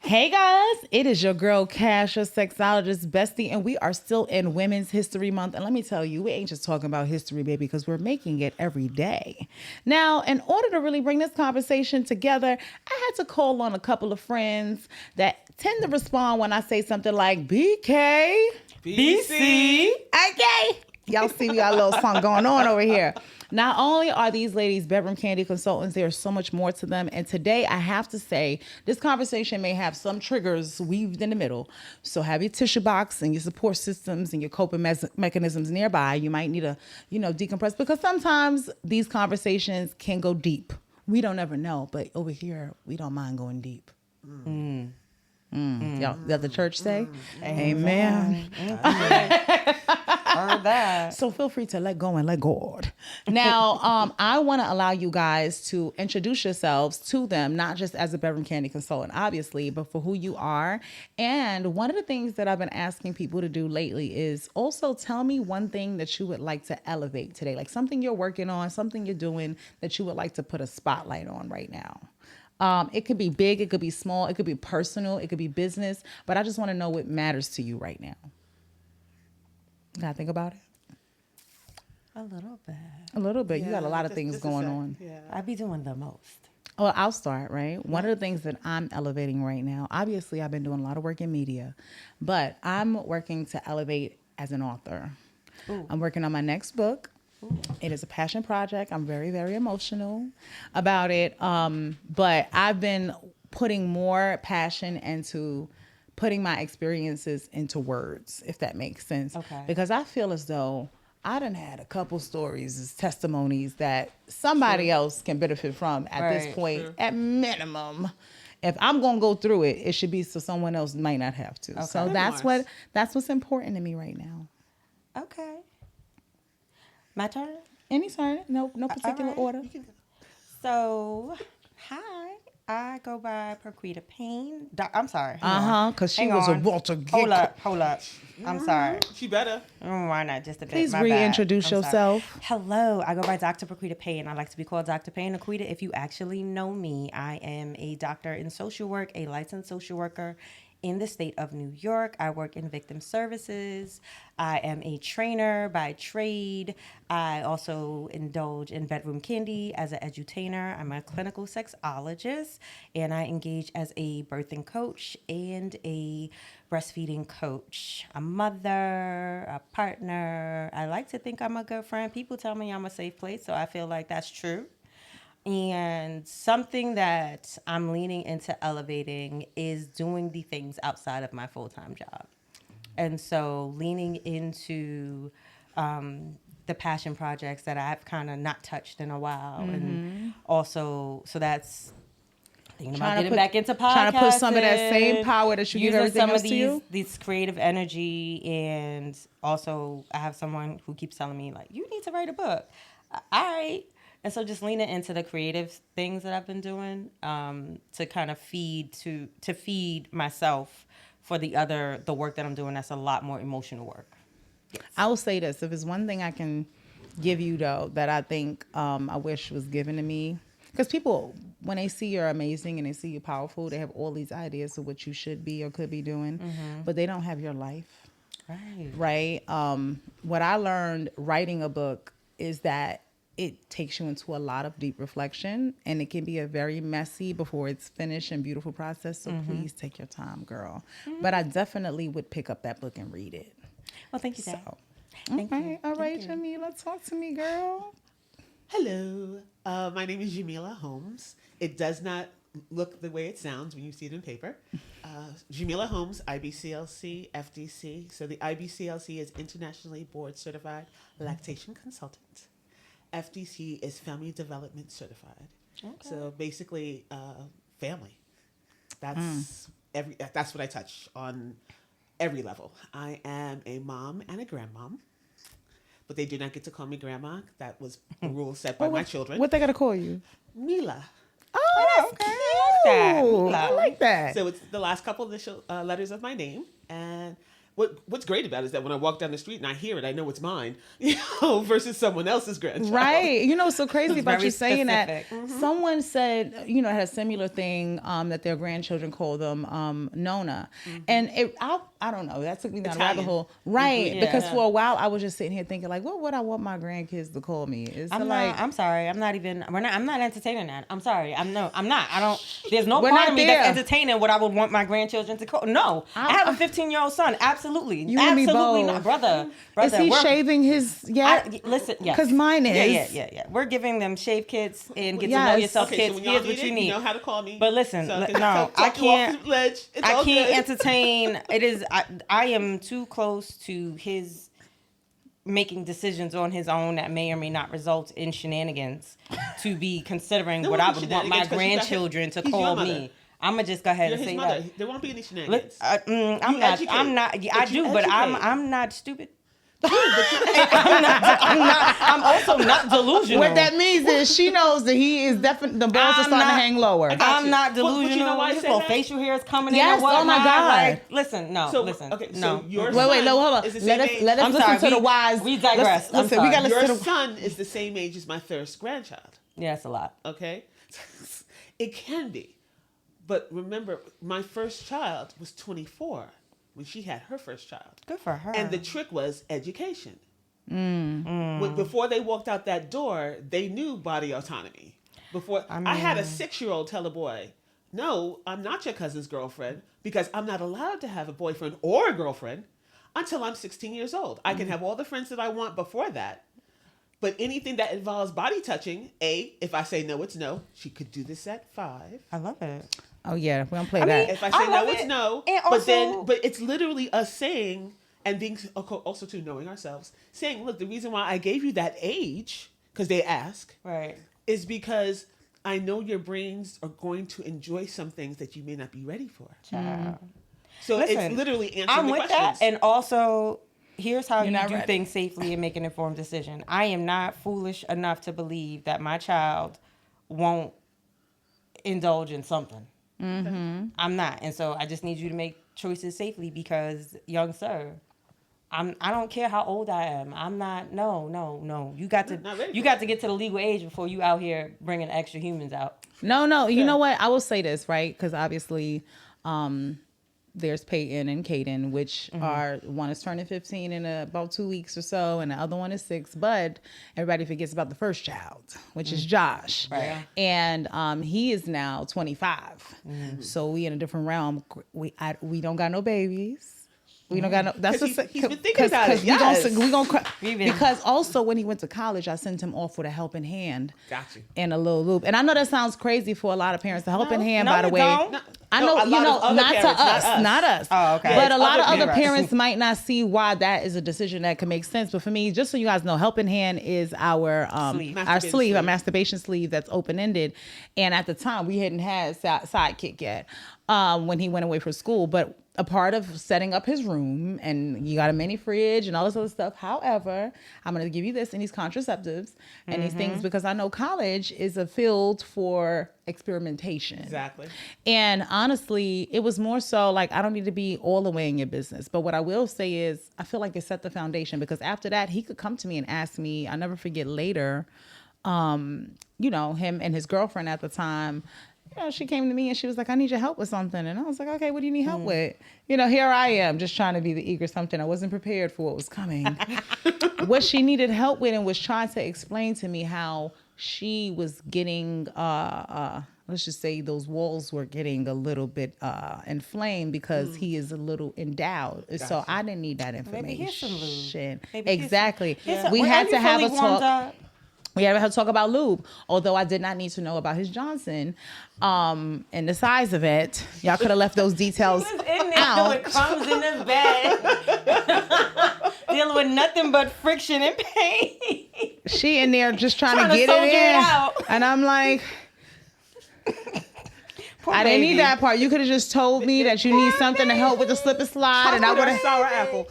Hey guys, it is your girl Kash, your sexologist bestie, and we are still in Women's History Month. And let me tell you, we ain't just talking about history, baby, because we're making it every day. Now, in order to really bring this conversation together, I had to call on a couple of friends that tend to respond when I say something like BK, BC. okay. Y'all see we got a little something going on over here. Not only are these ladies bedroom candy consultants, there's so much more to them. And today I have to say, this conversation may have some triggers weaved in the middle. So have your tissue box and your support systems and your coping mechanisms nearby. You might need to, decompress, because sometimes these conversations can go deep. We don't ever know, but over here, we don't mind going deep. Y'all, let the church say? Amen. Heard that. So feel free to let go and let God. Now, I want to allow you guys to introduce yourselves to them, not just as a bedroom candy consultant, obviously, but for who you are. And one of the things that I've been asking people to do lately is also tell me one thing that you would like to elevate today, like something you're working on, something you're doing that you would like to put a spotlight on right now. It could be big, it could be small, it could be personal, it could be business, but I just want to know what matters to you right now. Gotta think about it. A little bit. A little bit. Yeah, you got a lot of just things a going sec. on. Yeah. I be doing the most. Well, I'll start, right? One of the things that I'm elevating right now, obviously I've been doing a lot of work in media, but I'm working to elevate as an author. Ooh. I'm working on my next book. Ooh. It is a passion project. I'm very, very emotional about it. But I've been putting more passion into putting my experiences into words, if that makes sense. Okay. Because I feel as though I done had a couple stories as testimonies that somebody else can benefit from at this point, at minimum. If I'm gonna go through it, it should be so someone else might not have to. Okay. So that's what's important to me right now. Okay. My turn? Any turn, no particular right. order. So, hi. I go by Perquida Payne. I'm sorry. Because she was a Walter Gay. Hold up. I'm sorry. She better. Why not? Just a bit. Please My reintroduce bad. I'm yourself. sorry. Hello. I go by Dr. Perquida Payne. I like to be called Dr. Payne. Perquida, if you actually know me, I am a doctor in social work, a licensed social worker in the state of New York. I work in victim services. I am a trainer by trade. I also indulge in bedroom candy as an edutainer. I'm a clinical sexologist, and I engage as a birthing coach and a breastfeeding coach, a mother, a partner. I like to think I'm a good friend. People tell me I'm a safe place, so I feel like that's true. And something that I'm leaning into elevating is doing the things outside of my full-time job. And so leaning into the passion projects that I've kind of not touched in a while. Mm-hmm. And also, so that's thinking about getting back into podcasting. Trying to put some of that same power that you give everything else to you. These creative energy. And also, I have someone who keeps telling me, like, you need to write a book. All right. And so just leaning into the creative things that I've been doing to kind of feed myself for the work that I'm doing that's a lot more emotional work. Yes. I will say this. If it's one thing I can give you, though, that I think I wish was given to me, because people, when they see you're amazing and they see you powerful, they have all these ideas of what you should be or could be doing, but they don't have your life. Right? What I learned writing a book is that it takes you into a lot of deep reflection, and it can be a very messy before it's finished and beautiful process. So please take your time, girl. But I definitely would pick up that book and read it. Well, thank you, Dad. So, Thank you. All right, Jchemela, talk to me, girl. Hello. My name is Jchemela Holmes. It does not look the way it sounds when you see it in paper. Jchemela Holmes, IBCLC, FDC. So the IBCLC is Internationally Board Certified Lactation Consultant. FDC is Family Development Certified. Okay. So basically, family. That's that's what I touch on every level. I am a mom and a grandmom, but they do not get to call me grandma. That was the rule set by my children. What they gotta call you? Mila. Oh, okay. I like that. So it's the last couple initial letters of my name, and what's great about it is that when I walk down the street and I hear it, I know it's mine, versus someone else's grandchild. Right. You know, what's so crazy about you saying specific. that. Someone said, had a similar thing that their grandchildren call them Nona. And I don't know. That took me down a rabbit hole. Right. Yeah. Because for a while I was just sitting here thinking, like, what would I want my grandkids to call me? I'm sorry. I'm not entertaining that. I'm sorry. I'm not. There's no We're part not of me there. that's entertaining what I would want my grandchildren to call. No. I have a 15-year-old son. Absolutely. You and me Absolutely both. not. Brother. Is he shaving his Listen, yes. Because mine is. Yeah. We're giving them shave kits and get to Yes. know yourself Okay, kids. so when y'all Here's need what it, you need. you know how to call me. But listen, So, no, I talk you off can't. the ledge. It's I all can't good. entertain. It is. I am too close to his making decisions on his own that may or may not result in shenanigans to be considering There what won't I be would want my shenanigans 'cause you got him. grandchildren to He's your call mother. me. I'm gonna just go ahead You're and his say mother. that. There won't be any shenanigans. I'm You not. educate. I'm not. I But you do, but educate. I'm not stupid. I'm also not delusional. What that means is she knows that he is definitely, the balls are starting to hang lower. got I'm you. not But you know delusional. why I His say little that? facial hair is coming Yes, in. And whatnot. oh my God. Like, listen, no. So no. your Wait, son no, hold on. is the same Let us age. let us I'm listen sorry, to the we- wise. we digress. I'm Listen, we sorry. gotta Your listen to son is the same age as my first grandchild. Yeah, it's a lot. Okay, it can be, but remember, my first child was 24 when she had her first child. Good for her. And the trick was education. Before they walked out that door, they knew body autonomy. I had a 6-year-old tell a boy, "No, I'm not your cousin's girlfriend because I'm not allowed to have a boyfriend or a girlfriend until I'm 16 years old. I can have all the friends that I want before that. But anything that involves body touching, if I say no, it's no. She could do this at 5. I love it. Oh yeah, we're gonna play I that. mean, If I I say no, love it's it. no. And But it's literally us saying, and being also to knowing ourselves, saying, look, the reason why I gave you that age, because they ask, Right. is because I know your brains are going to enjoy some things that you may not be ready for. Child. So Listen, it's literally answering I'm the with questions. that, and also here's how You're you not do ready. things safely and make an informed decision. I am not foolish enough to believe that my child won't indulge in something. Mm-hmm. I'm not, and so I just need you to make choices safely because, young sir, I don't care how old I am. I'm not. No. You got to. Not ready You for got it. to get to the legal age before you out here bringing extra humans out. No. You know what? I will say this, right? Because obviously, there's Peyton and Caden, which are, one is turning 15 in about 2 weeks or so, and the other one is 6. But everybody forgets about the first child, which is Josh. Right. And he is now 25. So we in a different realm. We don't got no babies. We don't got no. That's 'Cause what he's been thinking about it, we gon' yes. we gon' We've been- because also when he went to college, I sent him off with a helping hand. Got you. And a little loop. And I know that sounds crazy for a lot of parents. The helping hand, no, by the it way. don't. No, I no, know, a lot of other not to parents, us, not us. Oh, okay. But a It's lot of other other parents. parents might not see why that is a decision that could make sense. But for me, just so you guys know, helping hand is our Sleeve. our Masturbation sleeve, our sleeve. masturbation sleeve that's open ended. And at the time, we hadn't had sidekick yet when he went away for school. But a part of setting up his room, and you got a mini fridge and all this other stuff. However, I'm going to give you this and these contraceptives and these things because I know college is a field for experimentation. Exactly. And honestly, it was more so like, I don't need to be all the way in your business. But what I will say is I feel like it set the foundation because after that, he could come to me and ask me, I'll never forget later, him and his girlfriend at the time, she came to me and she was like, I need your help with something. And I was like, okay, what do you need help with? Here I am just trying to be the eager something. I wasn't prepared for what was coming. What she needed help with and was trying to explain to me how she was getting, let's just say those walls were getting a little bit inflamed because he is a little endowed. So I didn't need that information. Maybe here's some lube. Maybe here's Exactly. some- We Are had you to have a fully warmed talk. up? We had to talk about lube, although I did not need to know about his Johnson and the size of it. Y'all could have left those details In there out. with crumbs in his bed, dealing with nothing but friction and pain. She in there just trying Trying to to get soldier it it in. out. And I'm like, Poor I didn't baby. need that part. You could have just told me that you need something to help with the slip and slide, and I would have. sour apple.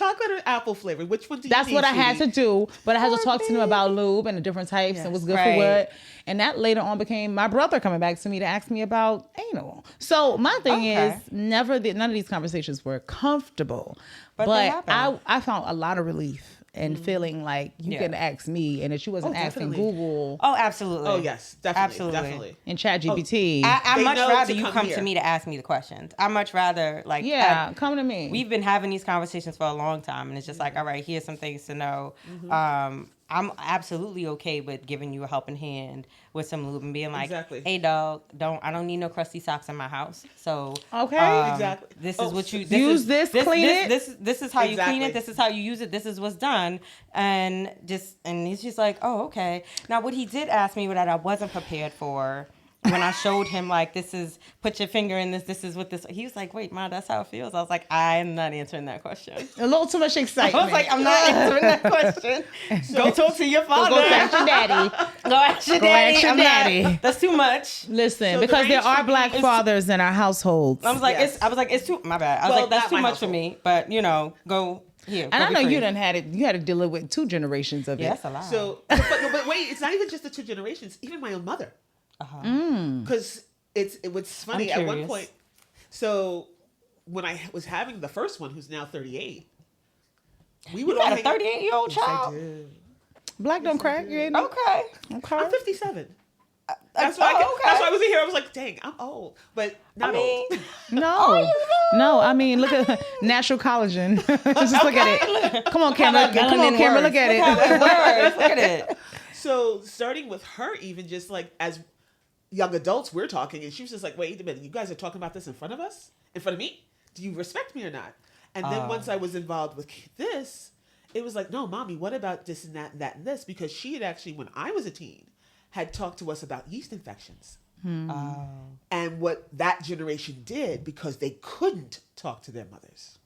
chocolate or apple flavor? Which one do you That's need, what I had to sweetie? do. But I had to Poor talk to them baby. about lube and the different types and what's good for Right. what. And that later on became my brother coming back to me to ask me about anal. So my thing Okay. is none of these conversations were comfortable. But they happen. I found a lot of relief in feeling like you Yeah. can ask me and that you wasn't asking definitely. Google Oh, absolutely. Oh yes, definitely, Absolutely. definitely. and ChatGPT. I They much know rather to you come come here. to me to ask me the questions. I much rather like yeah, come to me. we've been having these conversations for a long time, and it's just like, all right, here's some things to know. I'm absolutely okay with giving you a helping hand with some lube and being like, Exactly. hey dog, I don't need no crusty socks in my house. So Okay. Exactly. This Oh, is what you use this, clean it. This is how you clean Exactly. it. This is how you use it. This is what's done. And he's just like, oh, okay. Now what he did ask me that I wasn't prepared for when I showed him like, this is, put your finger in this is what this, he was like, wait, Ma, that's how it feels. I was like, I'm not answering that question. a little too much I excitement. was like, I'm not answering that question. Go talk to your father. Go ask your daddy. Go ask your Go daddy. ask your I'm not- daddy. that's too much. Listen, So the because there range are for me black is- fathers in our households. I was like, Yes. it's too, my bad. I was Well, like, that's not too my much for household. me. But, go here. And go I be know free. you done had it. You had to deal with 2 generations of it. Yeah, that's a lot. So, but wait, it's not even just the 2 generations. Even my own mother, because it was funny I'm at one curious. point. So when I was having the first one, who's now 38, we would You all got a hang out- 38-year-old Yes, I child? do. Black don't crack. You ain't Okay. okay. I'm 57. That's why. okay. That's why I was in here. I was like, "Dang, I'm old, but not old." No, no. I mean, look at natural collagen. Just look at it. Come on, camera. Come on, camera. Look at Look how it. it works. Look at it. So starting with her, even just like as young adults, we're talking, and she was just like, "Wait a minute, you guys are talking about this in front of us, in front of me? Do you respect me or not?" And then once I was involved with this, it was like, "No, mommy, what about this and that and that and this?" Because she had actually, when I was a teen, had talked to us about yeast infections. And what that generation did because they couldn't talk to their mothers.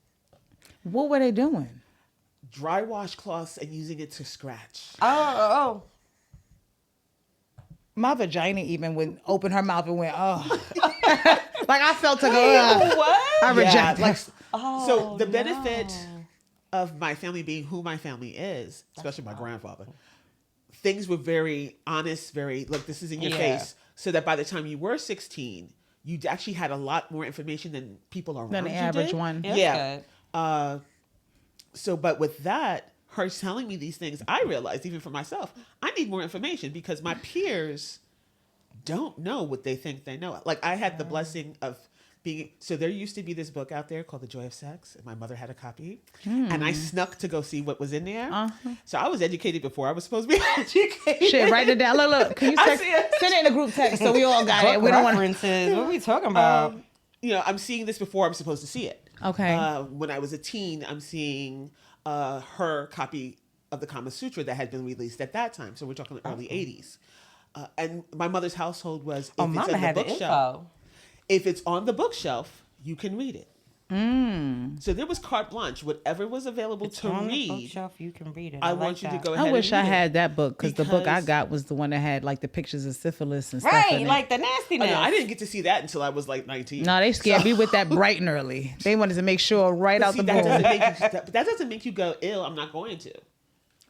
What were they doing? Dry washcloths and using it to scratch. Oh. My vagina even would open her mouth and went, oh. Like I felt to go, What? I reject like, it. so the benefit of my family being who my family is, especially my grandfather, things were very honest, very, look, this is in your Yeah. face. So that by the time you were 16, you actually had a lot more information than people around Than the you average did. one. That's Yeah. good. So, but with that, her telling me these things, I realized even for myself, I need more information because my peers don't know what they think they know. Like I had the blessing of being, so there used to be this book out there called The Joy of Sex, and my mother had a copy, and I snuck to go see what was in there. So I was educated before I was supposed to be educated. Shit, write it down. Look. Can you I text, see it. send it in a group text so we all got it. Book We don't want to. references. What are we talking about? I'm seeing this before I'm supposed to see it. Okay. When I was a teen, I'm seeing her copy of the Kama Sutra that had been released at that time. So we're talking the early 80s. And my mother's household was, if it's Mama on had the the bookshelf, info. if it's on the bookshelf, you can read it. So there was carte blanche. Whatever was available to On the read, bookshelf, you can read it. I like want you to that. go ahead I wish and I read had it. that book because the book I Because- got was the one that had like the pictures of syphilis and stuff in Right, it. like the Oh, nastiness. no, I didn't get to see that until I was like 19. No, they scared me with that bright and early. They wanted to make sure right But out see, the that doesn't bowl. make you, that doesn't make you go ill. I'm not going to.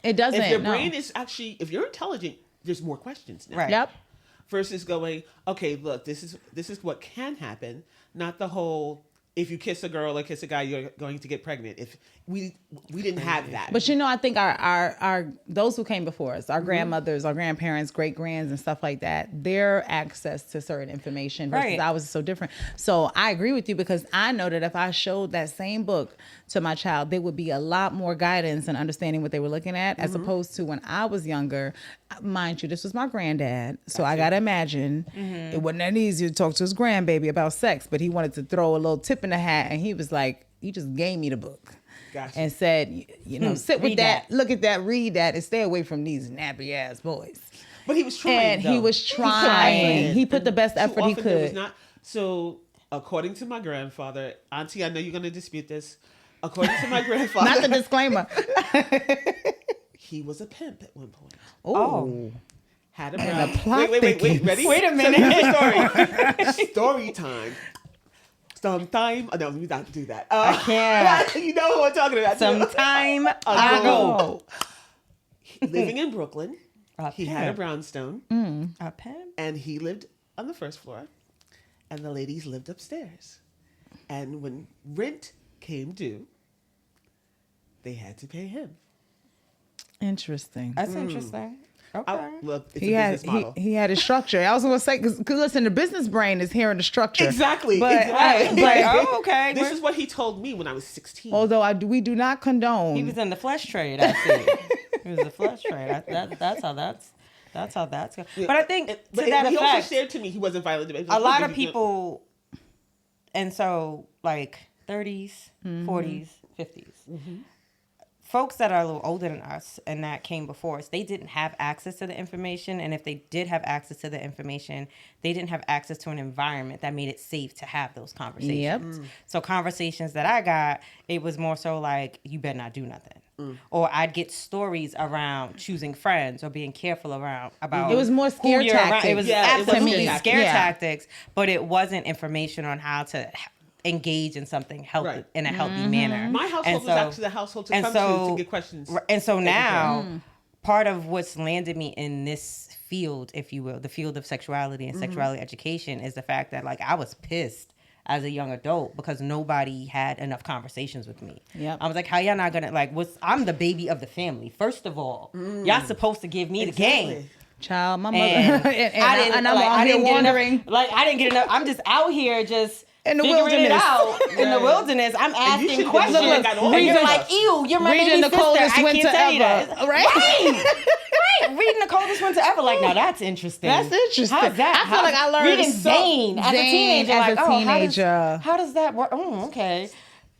It doesn't. If your no. brain is actually, if you're intelligent, there's more questions now. Right. Yep. Versus going, okay, look, this is what can happen, not the whole if you kiss a girl or kiss a guy, you're going to get pregnant. If we didn't have that. But I think our those who came before us, our grandmothers, our grandparents, great grands, and stuff like that, their access to certain information versus Right. ours is so different. So I agree with you because I know that if I showed that same book to my child, there would be a lot more guidance and understanding what they were looking at, as opposed to when I was younger. Mind you, this was my granddad, so I gotta imagine it wasn't that easy to talk to his grandbaby about sex, but he wanted to throw a little tip in the hat, and he was like, "You just gave me the book." Gotcha. And said, sit with Read that, that. look at that, read that, and stay away from these nappy ass boys. But he was trying. And he though. was He trying. tried. He put the best Too effort he often there was could. not- so, according to my grandfather, Auntie, I know you're going to dispute this. According to my grandfather, Not the disclaimer. he was a pimp at one point. Oh. Had a And brown. the plot Wait. thickens. Ready? Wait a So minute. here's the story. Story time. sometime. Oh, no, let me not do that. I can't. You know who I'm talking about. Some time ago. Living in Brooklyn. A He had a pimp. brownstone. A pimp? And he lived on the first floor. And the ladies lived upstairs. And when rent came due, they had to pay him. Interesting. That's interesting. Okay. Look, it's He a had business model. he had a structure. I was gonna say because listen, the business brain is hearing the structure. Exactly. But exactly. Oh, okay. This is what he told me when I was 16. although we do not condone. He was in the flesh trade, I see. He was in the flesh trade. That's how that's going. But I think to that he also effect, shared to me he wasn't violent. a lot of people, and so like 30s, 40s, 50s, folks that are a little older than us and that came before us, they didn't have access to the information. And if they did have access to the information, they didn't have access to an environment that made it safe to have those conversations. Yep. So conversations that I got, it was more so like, you better not do nothing. Or I'd get stories around choosing friends or being careful about It was more who scare you're around. tactics. It was Yeah, it was absolutely scare scare tactics. tactics, but it wasn't information on how to engage in something healthy Right. in a healthy manner. My household And was so- actually the household to and come so- to get questions. And so taken care now, part of what's landed me in this field, if you will, the field of sexuality and sexuality education, is the fact that like I was pissed as a young adult because nobody had enough conversations with me. Yep. I was like, how y'all not gonna like? I'm the baby of the family. First of all, y'all supposed to give me the game. Child, my mother, And and I'm out here wandering. I didn't get enough. I'm just out here just In the figuring it wilderness. out in the wilderness. I'm asking should've questions, been got all and you're these like, stuff. "Ew, you're my Reading baby the sister. coldest I winter can't tell you ever." that." Right? Right. Reading the coldest winter ever. Like, now that's interesting. That's interesting. How's that? I feel like I learned reading so- Zane as a Zane teenager. as like, a oh, teenager. how does that work? Oh, okay.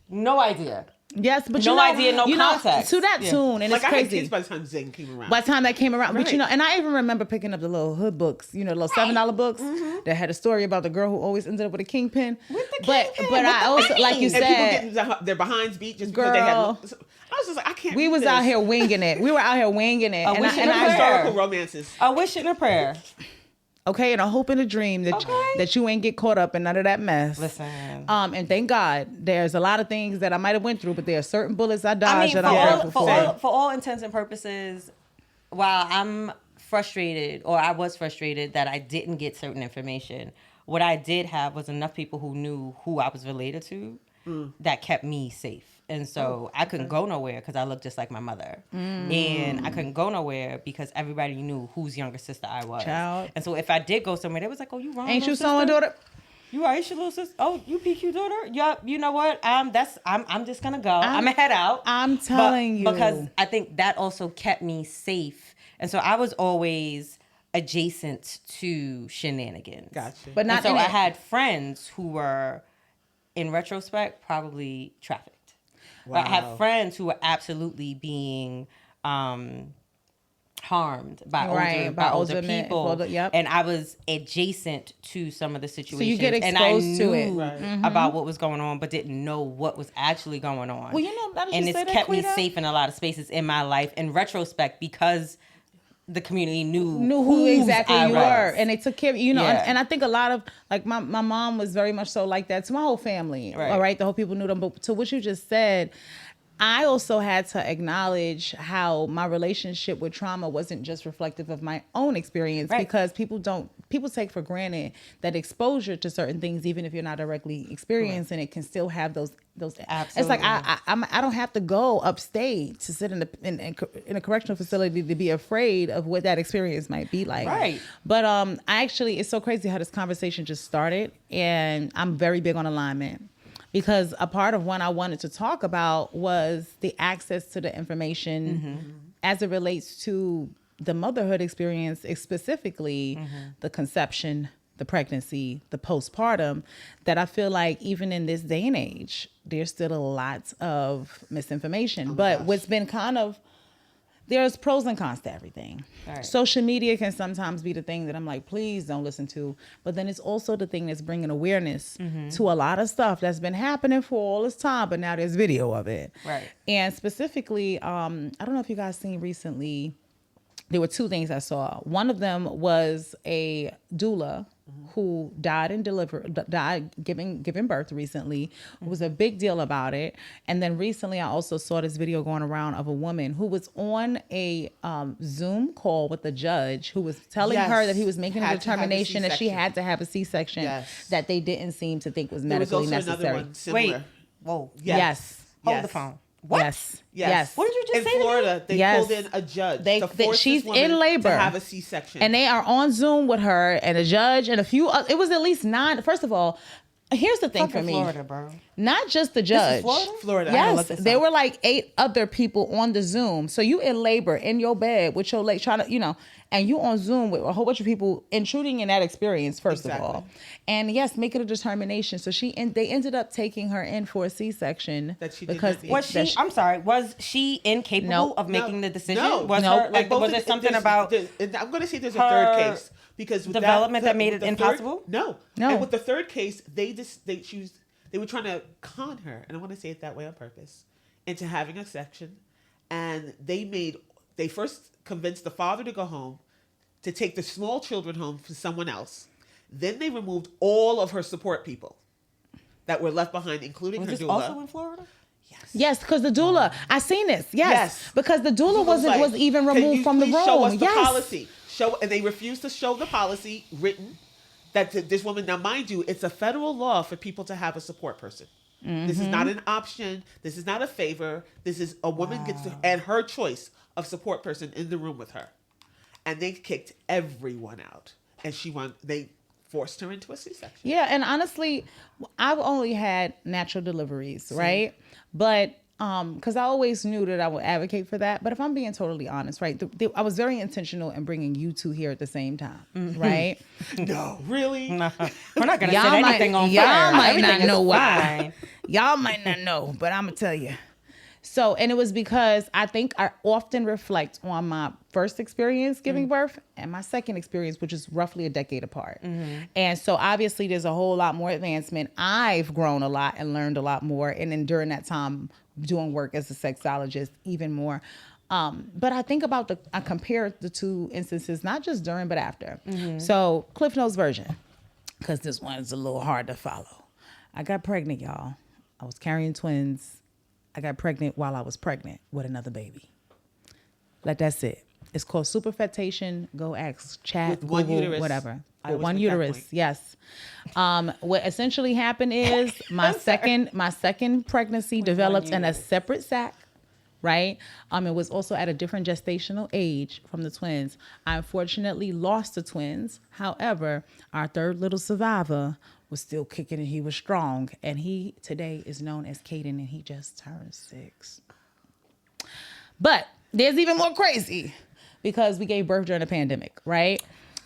No idea. Yes, but No you know, idea, no you know, context. to that Yeah. tune, and Like it's I had crazy. kids by the time Zen came around. By the time that came around, but you Right. know, and I even remember picking up the little hood books, you know, the little $7 books that had a story about the girl who always ended up with a kingpin. With the But kingpin, but with I the also, like you and people said, getting their behinds beat just because they had. Girl. I was just like, I can't. we read was this. out here winging it. We were out here winging it, and wish I, and and a I prayer. Historical romances. A wish and a prayer. okay, and a hope and a dream that Okay. that you ain't get caught up in none of that mess. Listen. And thank God, there's a lot of things that I might have went through, but there are certain bullets I I dodged mean, that I'm grateful for. for all intents and purposes, while I'm frustrated, or I was frustrated that I didn't get certain information, what I did have was enough people who knew who I was related to that kept me safe. And so I couldn't go nowhere because I looked just like my mother. And I couldn't go nowhere because everybody knew whose younger sister I was. Child. And so if I did go somewhere, they was like, oh, you wrong. Ain't you little someone sister? daughter? You are your little sister. Oh, you PQ daughter? Yeah, you know what? I'm just gonna go. I'm gonna head out. I'm telling you. Because I think that also kept me safe. And so I was always adjacent to shenanigans. Gotcha. But not And so in I it. had friends who were, in retrospect, probably trafficked. But I Wow. had friends who were absolutely being harmed by Right, by older older men, people. older- yep. And I was adjacent to some of the situations. get and I exposed to it. knew Right. about what was going on, but didn't know what was actually going on. Well, you know, now that and you it's say that, kept me Quita, safe in a lot of spaces in my life in retrospect because the community knew who whose exactly I you was. were, and they took care of you. You know, Yeah. and I think a lot of like my mom was very much so like that to my whole family. Right. All right, the whole people knew them. But to what you just said, I also had to acknowledge how my relationship with trauma wasn't just reflective of my own experience, Right. because people take for granted that exposure to certain things, even if you're not directly experiencing it, can still have those. It's like Absolutely. I don't have to go upstate to sit in a correctional facility to be afraid of what that experience might be like. Right. But it's so crazy how this conversation just started, and I'm very big on alignment. Because a part of what I wanted to talk about was the access to the information as it relates to the motherhood experience, specifically the conception, the pregnancy, the postpartum, that I feel like even in this day and age, there's still a lot of misinformation. But what's been there's pros and cons to everything. Right. Social media can sometimes be the thing that I'm like, please don't listen to. But then it's also the thing that's bringing awareness to a lot of stuff that's been happening for all this time, but now there's video of it. Right. And specifically, I don't know if you guys seen recently, there were two things I saw. One of them was a doula who died giving birth recently. It was a big deal about it. And then recently I also saw this video going around of a woman who was on a Zoom call with the judge who was telling her that he was making a determination that she had to have a C-section that they didn't seem to think was medically necessary. Another one similar. Wait. Whoa. Yes. Hold the phone. What? Yes. What did you just say? In Florida, they pulled in a judge to force she's this woman in labor to have a C-section. And they are on Zoom with her and a judge and a few it was at least 9. First of all, here's the thing for me. Florida, bro. Not just the judge. This is Florida. Yes, there were like 8 other people on the Zoom. So you in labor in your bed with your leg trying to, and you on Zoom with a whole bunch of people intruding in that experience, first of all. And yes, make it a determination. So they ended up taking her in for a C-section because was she incapable of making the decision? No. Was it something about I'm going to say there's a third case because with development that made it impossible? No. And with the third case, they were trying to con her, and I want to say it that way on purpose, into having a section. And they first convinced the father to go home, to take the small children home for someone else. Then they removed all of her support people that were left behind, including her doula. Was this also in Florida? Yes, because the doula, I seen this. Yes, because the doula was even removed from the room. Show us the policy. And they refused to show the policy written that this woman. Now, mind you, it's a federal law for people to have a support person. Mm-hmm. This is not an option. This is not a favor. This is a woman gets to and her choice of support person in the room with her. And they kicked everyone out, and they forced her into a C-section. Yeah, and honestly, I've only had natural deliveries, right? But because I always knew that I would advocate for that. But if I'm being totally honest, right, I was very intentional in bringing you two here at the same time, right? No, really? No, we're not gonna set anything on fire. Y'all might not know why. Y'all might not know, but I'm gonna tell you. So, and it was because I think I often reflect on my first experience giving birth and my second experience, which is roughly a decade apart. Mm-hmm. And so obviously there's a whole lot more advancement. I've grown a lot and learned a lot more. And then during that time, doing work as a sexologist, even more. But I think I compare the two instances, not just during, but after. Mm-hmm. So Cliff Notes version, because this one is a little hard to follow. I got pregnant, y'all. I was carrying twins. I got pregnant while I was pregnant with another baby. That's it. It's called superfetation. Go ask, chat, with Google, one uterus. Whatever. With one uterus, yes. What essentially happened is my second pregnancy developed in a separate sac, right? It was also at a different gestational age from the twins. I unfortunately lost the twins. However, our third little survivor was still kicking and he was strong. And he today is known as Caden and he just turned 6. But there's even more crazy because we gave birth during the pandemic, right?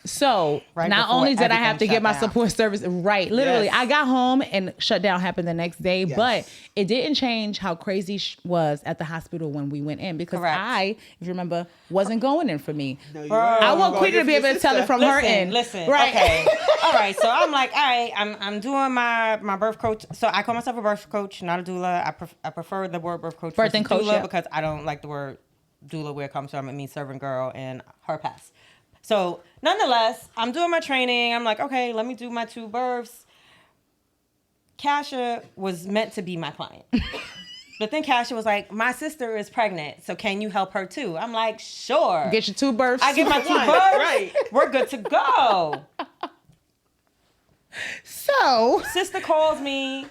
So not only did I have to get my support service, literally, yes. I got home and shutdown happened the next day, yes. But it didn't change how crazy was at the hospital when we went in because I, if you remember, wasn't going in for me. No, I want Quita to be able to tell it from her end. Listen, right? Okay. All right, so I'm like, all right, I'm doing my birth coach. So I call myself a birth coach, not a doula. I prefer the word birth coach versus doula because I don't like the word doula where it comes from. It means servant girl and her pass. So nonetheless, I'm doing my training. I'm like, okay, let me do my 2 births. Kasha was meant to be my client. But then Kasha was like, my sister is pregnant, so can you help her too? I'm like, sure. Get your 2 births. I get my 2 births. Right. We're good to go. So sister calls me.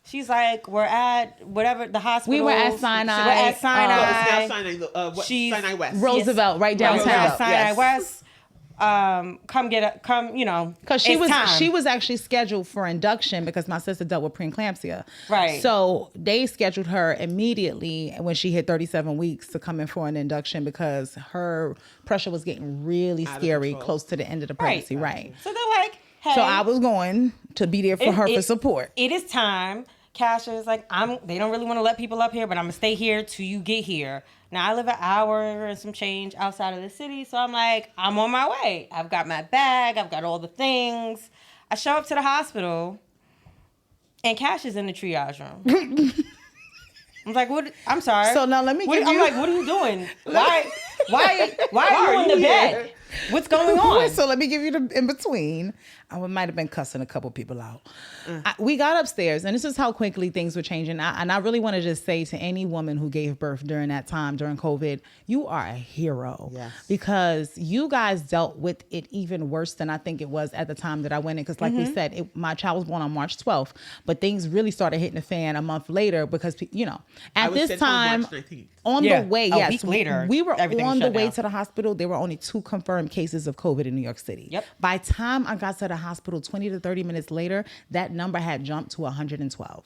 She's like, we're at whatever, the hospital. We were at Sinai. We're at Sinai. It's now Sinai West. Roosevelt, right downtown. We're at Sinai West. Come, you know, because she was actually scheduled for induction because my sister dealt with preeclampsia. Right. So they scheduled her immediately when she hit 37 weeks to come in for an induction because her pressure was getting really scary close to the end of the pregnancy. Right. So they're like, hey. So I was going to be there for her for support. It is time. Kasha is like, they don't really want to let people up here, but I'm going to stay here till you get here. Now, I live an hour and some change outside of the city, so I'm like, I'm on my way. I've got my bag. I've got all the things. I show up to the hospital, and Kash is in the triage room. I'm like, what? I'm sorry. So now let me give I'm you. like, what are you doing? Why are you in the bed? What's going on? So let me give you the in between. I might have been cussing a couple people out. We got upstairs, and this is how quickly things were changing. And I really want to just say to any woman who gave birth during that time, during COVID, you are a hero. Yes. Because you guys dealt with it even worse than I think it was at the time that I went in. Because like we said, my child was born on March 12th, but things really started hitting the fan a month later because, at this time, on the way, a week later, we were on the way down. to the hospital. There were only 2 confirmed cases of COVID in New York City. Yep. By the time I got to the hospital 20 to 30 minutes later, that number had jumped to 112.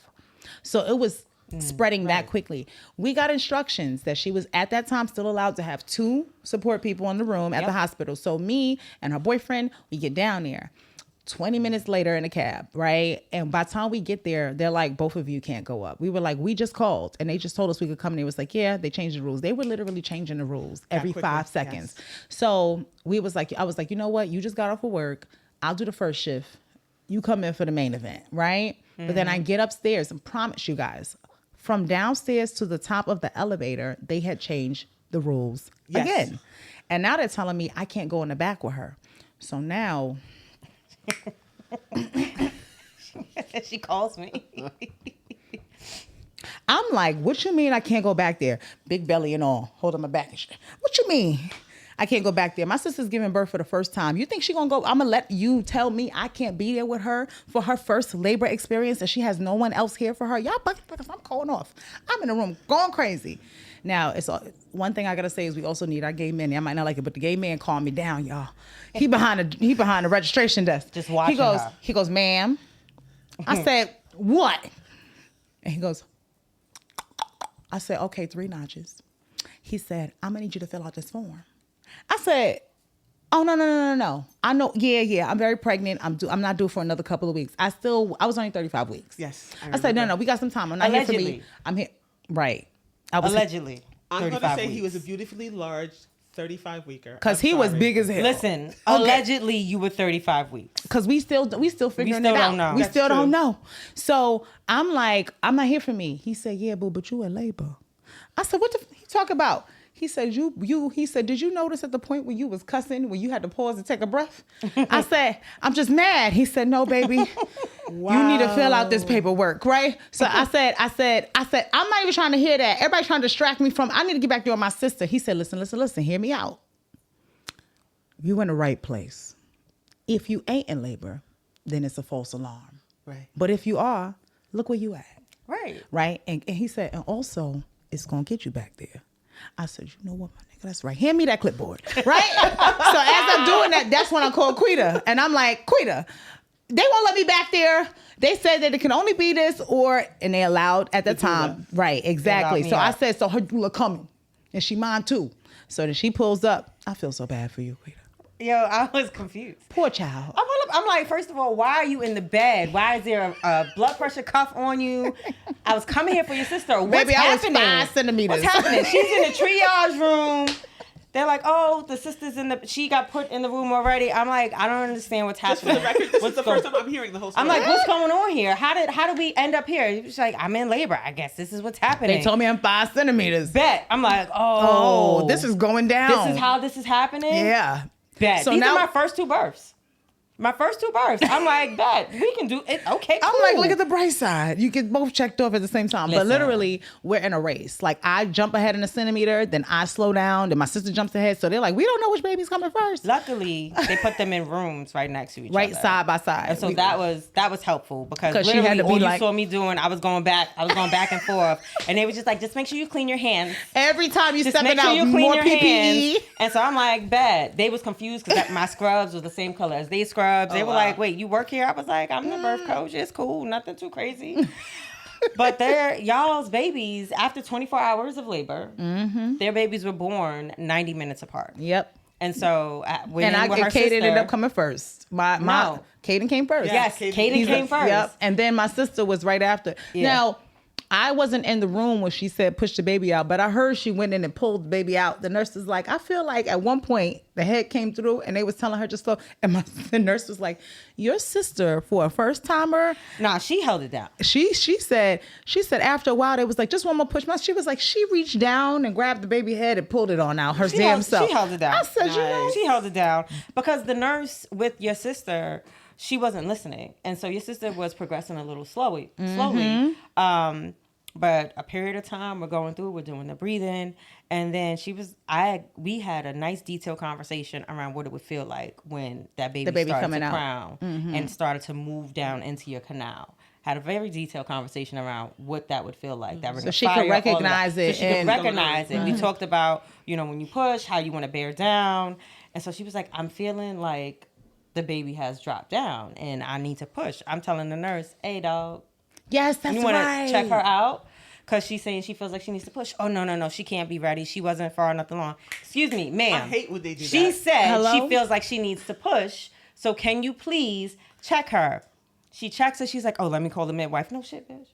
So it was spreading that quickly. We got instructions that she was at that time still allowed to have 2 support people in the room at the hospital. So me and her boyfriend, we get down there. 20 minutes later in a cab, right? And by the time we get there, they're like, both of you can't go up. We were like, we just called and they just told us we could come. And they was like, yeah, they changed the rules. They were literally changing the rules every 5 seconds. Yes. So I was like, you know what? You just got off of work. I'll do the first shift. You come in for the main event, right? But then I get upstairs and promise you guys, from downstairs to the top of the elevator, they had changed the rules again. And now they're telling me I can't go in the back with her. So now... She calls me. I'm like, what you mean I can't go back there? Big belly and all, holding my back and shit. What you mean I can't go back there? My sister's giving birth for the first time. You think she gonna go? I'm gonna let you tell me I can't be there with her for her first labor experience and she has no one else here for her? Y'all because I'm calling off. I'm in the room going crazy. Now, it's one thing I gotta say is we also need our gay men. I might not like it, but the gay man calmed me down, y'all. He behind the registration desk. Just watching her. He goes, ma'am. I said, what? And he goes, I said, okay, 3 notches. He said, I'm gonna need you to fill out this form. I said, oh, no. I know, yeah, I'm very pregnant. I'm not due for another couple of weeks. I was only 35 weeks. Yes. I said, no, we got some time. I'm not here for me. I'm here. Right. Allegedly. I'm going to say he was a beautifully large 35-weeker. Because he was big as hell. Listen, okay. Allegedly you were 35 weeks. Because we still figuring it out. We still don't know. So I'm like, I'm not here for me. He said, yeah, boo, but you in labor. I said, what the he talk about? He said, he said, did you notice at the point when you was cussing, when you had to pause to take a breath? I said, I'm just mad. He said, no, baby, you need to fill out this paperwork, right? So I said, I'm not even trying to hear that. Everybody's trying to distract me from, I need to get back there with my sister. He said, listen, hear me out. You in the right place. If you ain't in labor, then it's a false alarm. Right. But if you are, look where you at. Right. Right? And he said, and also, it's going to get you back there. I said, you know what, my nigga, that's right. Hand me that clipboard, right? So as I'm doing that, that's when I called Quita. And I'm like, Quita, they won't let me back there. They said that it can only be this and they allowed at the time. Right, exactly. So I said, so her doula coming. And she mine too. So then she pulls up. I feel so bad for you, Quita. Yo, I was confused. Poor child. I'm like, first of all, why are you in the bed? Why is there a blood pressure cuff on you? I was coming here for your sister. What's Baby, happening? I was 5 centimeters. What's happening? She's in the triage room. They're like, oh, the sister's she got put in the room already. I'm like, I don't understand what's happening. Just for the record, this is the first time I'm hearing the whole story. I'm like, what's going on here? How did we end up here? She's like, I'm in labor. I guess this is what's happening. They told me I'm 5 centimeters. Bet. I'm like, oh, this is going down. This is how this is happening? Yeah. Bet. So These now, are my first 2 births. I'm like, bet. We can do it. Okay, cool. I'm like, look at the bright side. You get both checked off at the same time. Listen. But literally, we're in a race. Like, I jump ahead in a centimeter, then I slow down, then my sister jumps ahead. So they're like, we don't know which baby's coming first. Luckily, they put them in rooms right next to each other. Right side by side. And so that was helpful because literally she had to be all like, you saw me doing, I was going back and forth. And they were just like, just make sure you clean your hands. Every time you just stepping out, you more PPE. Hands. And so I'm like, bet. They was confused because my scrubs was the same color as their scrubs. They were like, wait, you work here? I was like, I'm the birth coach. It's cool. Nothing too crazy. But y'all's babies, after 24 hours of labor, their babies were born 90 minutes apart. Yep. And so Kate ended up coming first. Kaden came first. Yes, Kaden came first. Yep. And then my sister was right after. Yeah. Now, I wasn't in the room when she said push the baby out, but I heard she went in and pulled the baby out. The nurse was like, I feel like at one point the head came through and they was telling her just slow. And the nurse was like, your sister for a first timer. Nah, she held it down. She said after a while they was like, just one more push. She was like, she reached down and grabbed the baby head and pulled it on out her self. She held it down. I said, nice. She held it down because the nurse with your sister, she wasn't listening, and so your sister was progressing a little slowly. But a period of time we're going through, we're doing the breathing, and then we had a nice detailed conversation around what it would feel like when that baby started coming to out. crown and started to move down into your canal. Had a very detailed conversation around what that would feel like. That so she could recognize it. So she could recognize it. We talked about, when you push, how you want to bear down. And so she was like, I'm feeling like the baby has dropped down and I need to push. I'm telling the nurse, hey, dog. Yes, that's right. You want to check her out? Because she's saying she feels like she needs to push. Oh, no. She can't be ready. She wasn't far enough along. Excuse me, ma'am. I hate when they do that. She said Hello? she feels like she needs to push. So can you please check her? She checks her. She's like, oh, let me call the midwife. No shit, bitch.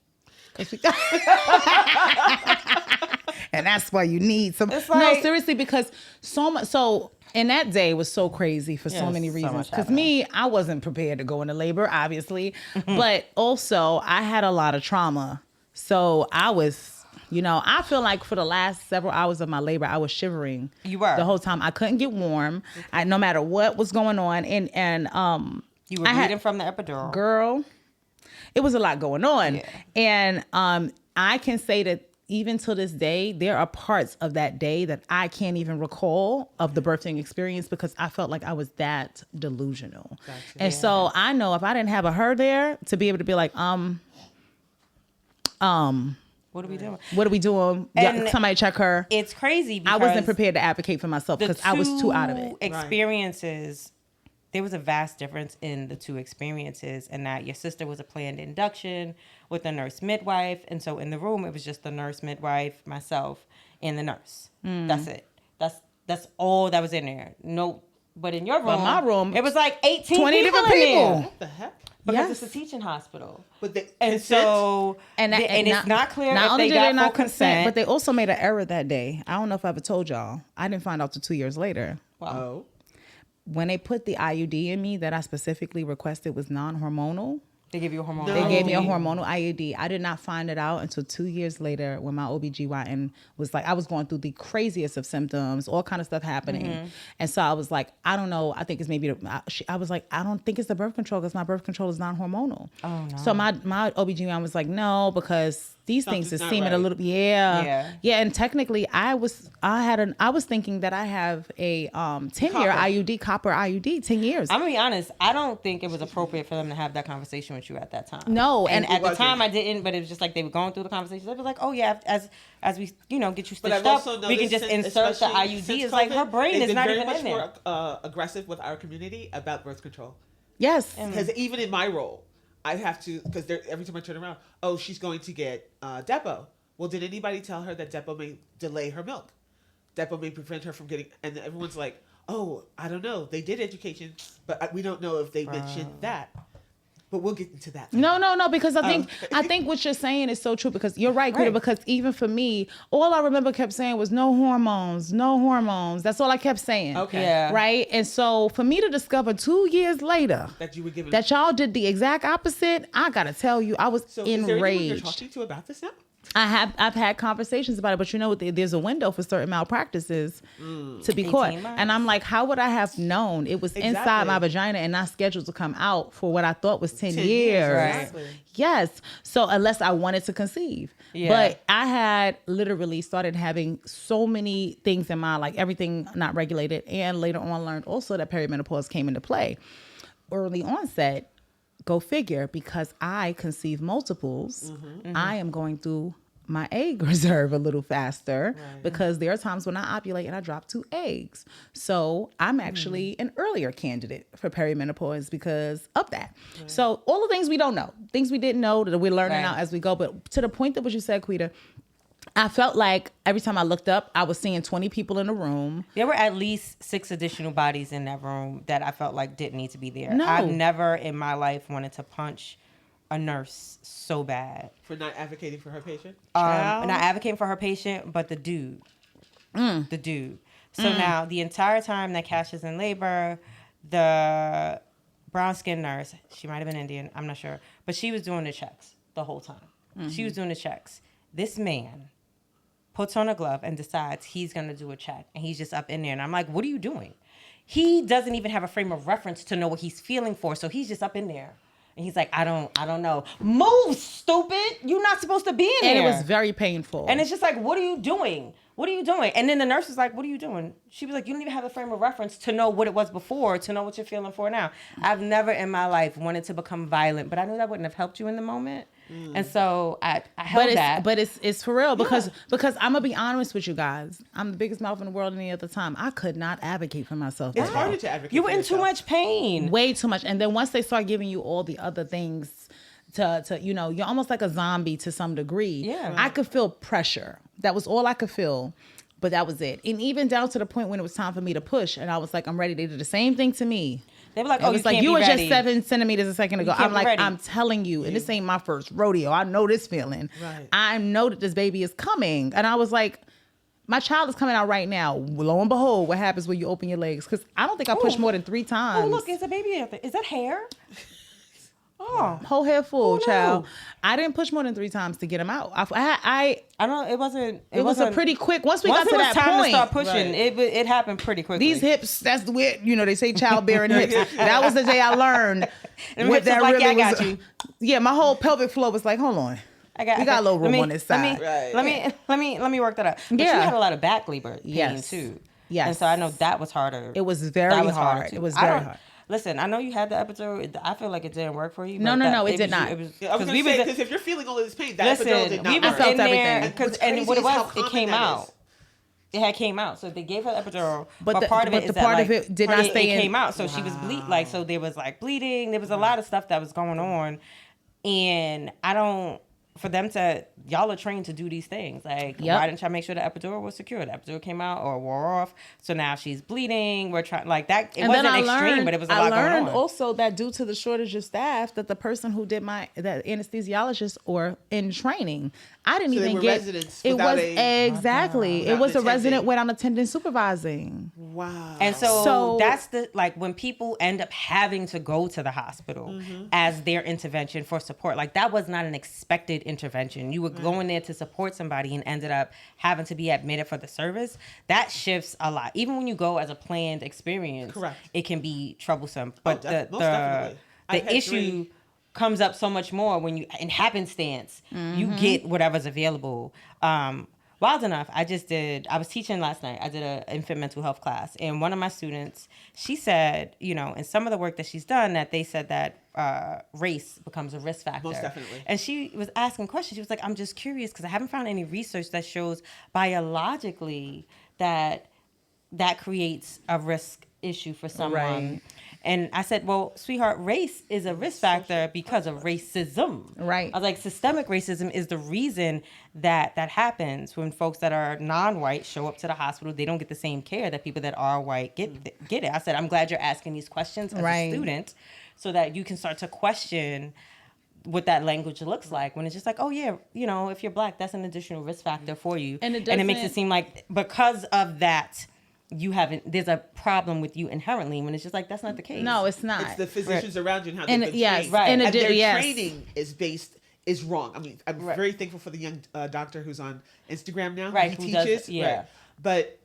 And that's why you need some. It's No, like- seriously, because so much. So, and that day was so crazy for so many so reasons. much Because happening. I wasn't prepared to go into labor, obviously, but also I had a lot of trauma. So I was, I feel like for the last several hours of my labor, I was shivering. You were. The whole time. I couldn't get warm. No matter what was going on, and You were bleeding from the epidural. girl, it was a lot going on. Yeah. And I can say that even to this day, there are parts of that day that I can't even recall of the birthing experience because I felt like I was that delusional. Gotcha. And so I know if I didn't have her there to be able to be like, What are we doing? what are we doing? And Somebody check her. It's crazy because I wasn't prepared to advocate for myself because I was too out of it. Experiences, there was a vast difference in the two experiences, and that your sister was a planned induction with a nurse midwife, and so in the room it was just the nurse midwife, myself, and the nurse. That's it. That's all that was in there. No, but in your room, my room, it was like 18 20 people different in people. there What the heck? because Yes. it's a teaching hospital. But the And consent? so, and it's not clear not if only they did got they not full consent. but they also made an error that day. I don't know if I ever told y'all. I didn't find out till 2 years later. Oh. When they put the IUD in me that I specifically requested was non-hormonal, They give you a hormonal. No. they gave me a Oh. hormonal IUD. I did not find it out until 2 years later when my OBGYN was like, I was going through the craziest of symptoms, all kind of stuff happening. And so I was like, I don't know. I think it's maybe, I was like, I don't think it's the birth control because my birth control is non-hormonal. Oh, no. So my OBGYN was like, no, because these things Something's are not seeming a right. little, Yeah. And technically I was thinking that I have a 10-year IUD, copper IUD, 10 years. I'm gonna be honest. I don't think it was appropriate for them to have that conversation with you at that time. No, and and at the wasn't. time I didn't. But it was just like they were going through the conversation. They were like, "Oh yeah, as we get you But stitched I've up, also we can noticed just since- insert the especially IUD." since It's like her COVID, brain they've is been not very even much in there. more aggressive with our community about birth control. yes. Because even in my role, I have to, because every time I turn around, oh, she's going to get Depo. Well, did anybody tell her that Depo may delay her milk? Depo may prevent her from getting, and everyone's like, oh, I don't know. They did education, but we don't know if they mentioned that. But we'll get into that. No, because I think what you're saying is so true because you're right, Krita, Right. because even for me, all I remember kept saying was no hormones. That's all I kept saying. Okay. Yeah. Right? And so for me to discover 2 years later That you were given. that y'all did the exact opposite, I gotta tell you, I was So is there anyone you're enraged. talking to about this now? I've had conversations about it, but you know what? There's a window for certain malpractices to be caught. 18 months. And I'm like, how would I have known it was inside Exactly. my vagina and not scheduled to come out for what I thought was 10 10 years? Right. Exactly. Yes. So unless I wanted to conceive. Yeah. But I had literally started having so many things in my, like everything not regulated, and later on learned also that perimenopause came into play. Early onset, go figure, because I conceive multiples, I am going through my egg reserve a little faster because there are times when I ovulate and I drop 2 eggs. So I'm actually an earlier candidate for perimenopause because of that. So all the things we don't know, things we didn't know that we're learning Right. out as we go. But to the point that what you said, Quita, I felt like every time I looked up, I was seeing 20 people in the room. There were at least 6 additional bodies in that room that I felt like didn't need to be there. No. I've never in my life wanted to punch a nurse so bad. For not advocating for her patient? Not advocating for her patient, but the dude. The dude. So now, the entire time that Kash is in labor, the brown-skinned nurse, she might have been Indian, I'm not sure, but she was doing the checks the whole time. She was doing the checks. This man puts on a glove and decides he's going to do a check, and he's just up in there. And I'm like, what are you doing? He doesn't even have a frame of reference to know what he's feeling for, so he's just up in there. And he's like, I don't know. Move, stupid. You're not supposed to be in there. And it was very painful. And it's just like, what are you doing? What are you doing? And then the nurse was like, what are you doing? She was like, you don't even have a frame of reference to know what it was before, to know what you're feeling for now. I've never in my life wanted to become violent, but I knew that wouldn't have helped you in the moment. And so I held that. But it's for real because I'm gonna be honest with you guys. I'm the biggest mouth in the world any other time. I could not advocate for myself. It's harder to advocate. You were for in too yourself. much pain. Way too much. And then once they start giving you all the other things to you're almost like a zombie to some degree. Yeah. I could feel pressure. That was all I could feel. But that was it. And even down to the point when it was time for me to push and I was like, I'm ready. They did the same thing to me. They were like, It oh, was you like, can't you be were ready. just 7 centimeters a second ago. can't I'm be like, ready. I'm telling you, and this ain't my first rodeo. I know this feeling. Right. I know that this baby is coming. And I was like, my child is coming out right now. Lo and behold, what happens when you open your legs? Because I don't think I pushed more than 3 times. Oh, look, it's a baby out there. Is that hair? Oh. Whole head full, Oh, no. child. I didn't push more than 3 times to get him out. I don't know. It wasn't. It was a pretty quick. Once we Once got it to was that time point, to start pushing, Right. it happened pretty quickly. these hips, that's the way, they say childbearing hips. That was the day I learned Them what hips that was like, really yeah, I was. got you. Yeah, my whole pelvic floor was like, hold on. We got a little room on this side. Let me work that out. But Yeah. you had a lot of back labor pain Yes. too. Yes. And so I know that was harder. It was very That was hard. harder, too. It was I very don't- hard. Listen, I know you had the episode. I feel like it didn't work for you. No, but no, that- no, it did was- not. Yeah, I was 'cause going we to say, was- because if you're feeling all of this pain, that Listen, epidural did not we work. was I felt in there everything. because What's and crazy what it is how was, it common came that out. is. It had came out, so they gave her the epidural, But but the- part of but it the is that part of like, it did not stay it in. came out, so she was so there was like bleeding. There was a lot of stuff that was going on, and I don't. For them to, y'all are trained to do these things. Like, Yep. why didn't y'all make sure the epidural was secure? The epidural came out or wore off, so now she's bleeding. We're trying like that. It wasn't extreme, but it was a lot I learned going on. also that due to the shortage of staff, that the person who did that anesthesiologist or in training, I didn't So they even were get. residents It without was without it was a an resident attendant. without an attendant supervising. Wow. And So- so that's like when people end up having to go to the hospital Mm-hmm. as their intervention for support. Like that was not an expected intervention. You were going there to support somebody and ended up having to be admitted for the service. That shifts a lot. Even when you go as a planned experience, Correct. it can be troublesome. But most definitely. I've the had issue 3. comes up so much more when you in happenstance you get whatever's available. Wild enough, I was teaching last night. I did an infant mental health class, and one of my students, she said, in some of the work that she's done, that they said that race becomes a risk factor. Most definitely. And she was asking questions. She was like, I'm just curious because I haven't found any research that shows biologically that creates a risk issue for someone. Right. And I said, well, sweetheart, race is a risk factor because of racism. Right. I was like, systemic racism is the reason that happens when folks that are non-white show up to the hospital. They don't get the same care that people that are white get it. I said, I'm glad you're asking these questions as a student so that you can start to question what that language looks like when it's just like, oh yeah, if you're black, that's an additional risk factor for you. And it makes it seem like because of that, there's a problem with you inherently when it's just like, that's not the case. No, it's not. It's the physicians around you and how And they've been yes, trained. right. And And their yes. training is wrong. I mean, I'm very thankful for the young doctor who's on Instagram now. Right, He who does- teaches. yeah. Right. But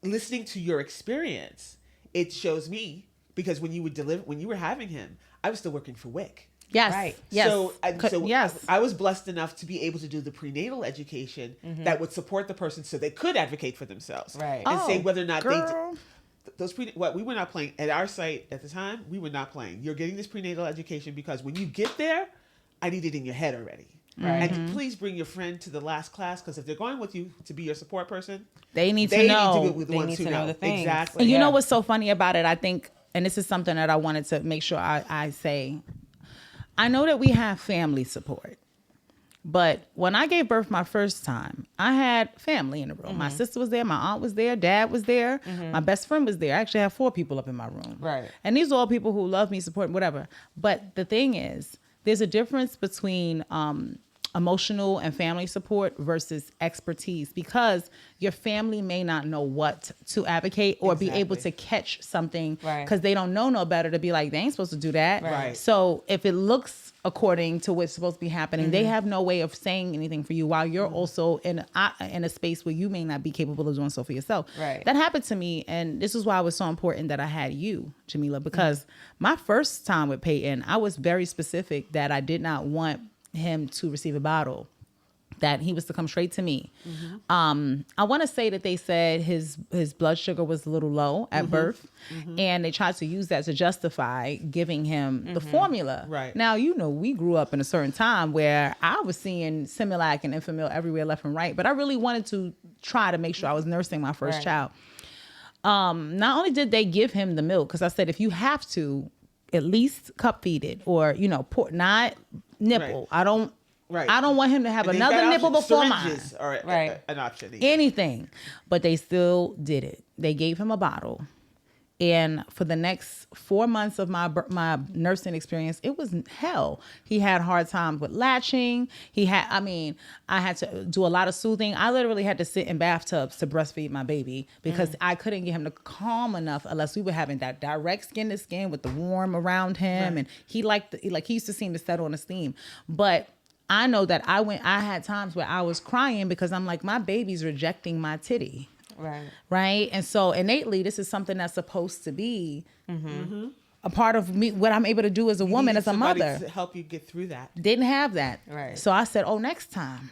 listening to your experience, it shows me, because when you were having him, I was still working for WIC. Yes. Right. Yes. So yes. I was blessed enough to be able to do the prenatal education that would support the person so they could advocate for themselves. Right. And say Oh, whether or not girl. we were not playing at our site at the time. We were not playing. You're getting this prenatal education because when you get there, I need it in your head already. Right. And please bring your friend to the last class, because if they're going with you to be your support person, They need to they know. need to be with the They ones need who to know know the things. exactly. And you Yeah. know what's so funny about it? I think, and this is something that I wanted to make sure I say. I know that we have family support, but when I gave birth my first time, I had family in the room. My sister was there, my aunt was there, dad was there, my best friend was there. I actually have 4 people up in my room. Right. And these are all people who love me, support, whatever. But the thing is, there's a difference between emotional and family support versus expertise, because your family may not know what to advocate or be able to catch something because they don't know no better to be like, they ain't supposed to do that. Right. So if it looks according to what's supposed to be happening, they have no way of saying anything for you while you're also in a space where you may not be capable of doing so for yourself. Right. That happened to me, and this is why it was so important that I had you, Jchemela, because my first time with Peyton, I was very specific that I did not want him to receive a bottle, that he was to come straight to me. I want to say that they said his blood sugar was a little low at birth, and they tried to use that to justify giving him the formula. Right. Now, we grew up in a certain time where I was seeing Similac and Enfamil everywhere left and right, but I really wanted to try to make sure I was nursing my first child. Not only did they give him the milk, because I said, if you have to, at least cup feed it, or, pour, not nipple. I don't want him to have another nipple before mine. Or an option. Anything. But they still did it. They gave him a bottle. And for the next 4 months of my nursing experience, it was hell. He had hard time with latching. I had to do a lot of soothing. I literally had to sit in bathtubs to breastfeed my baby because I couldn't get him to calm enough unless we were having that direct skin to skin with the warm around him. And he he used to seem to settle in the steam. But I know that I had times where I was crying because I'm like, my baby's rejecting my titty. Right. And so innately, this is something that's supposed to be a part of me, what I'm able to do as a woman, as a mother. To help you get through that. Didn't have that. Right. So I said, next time,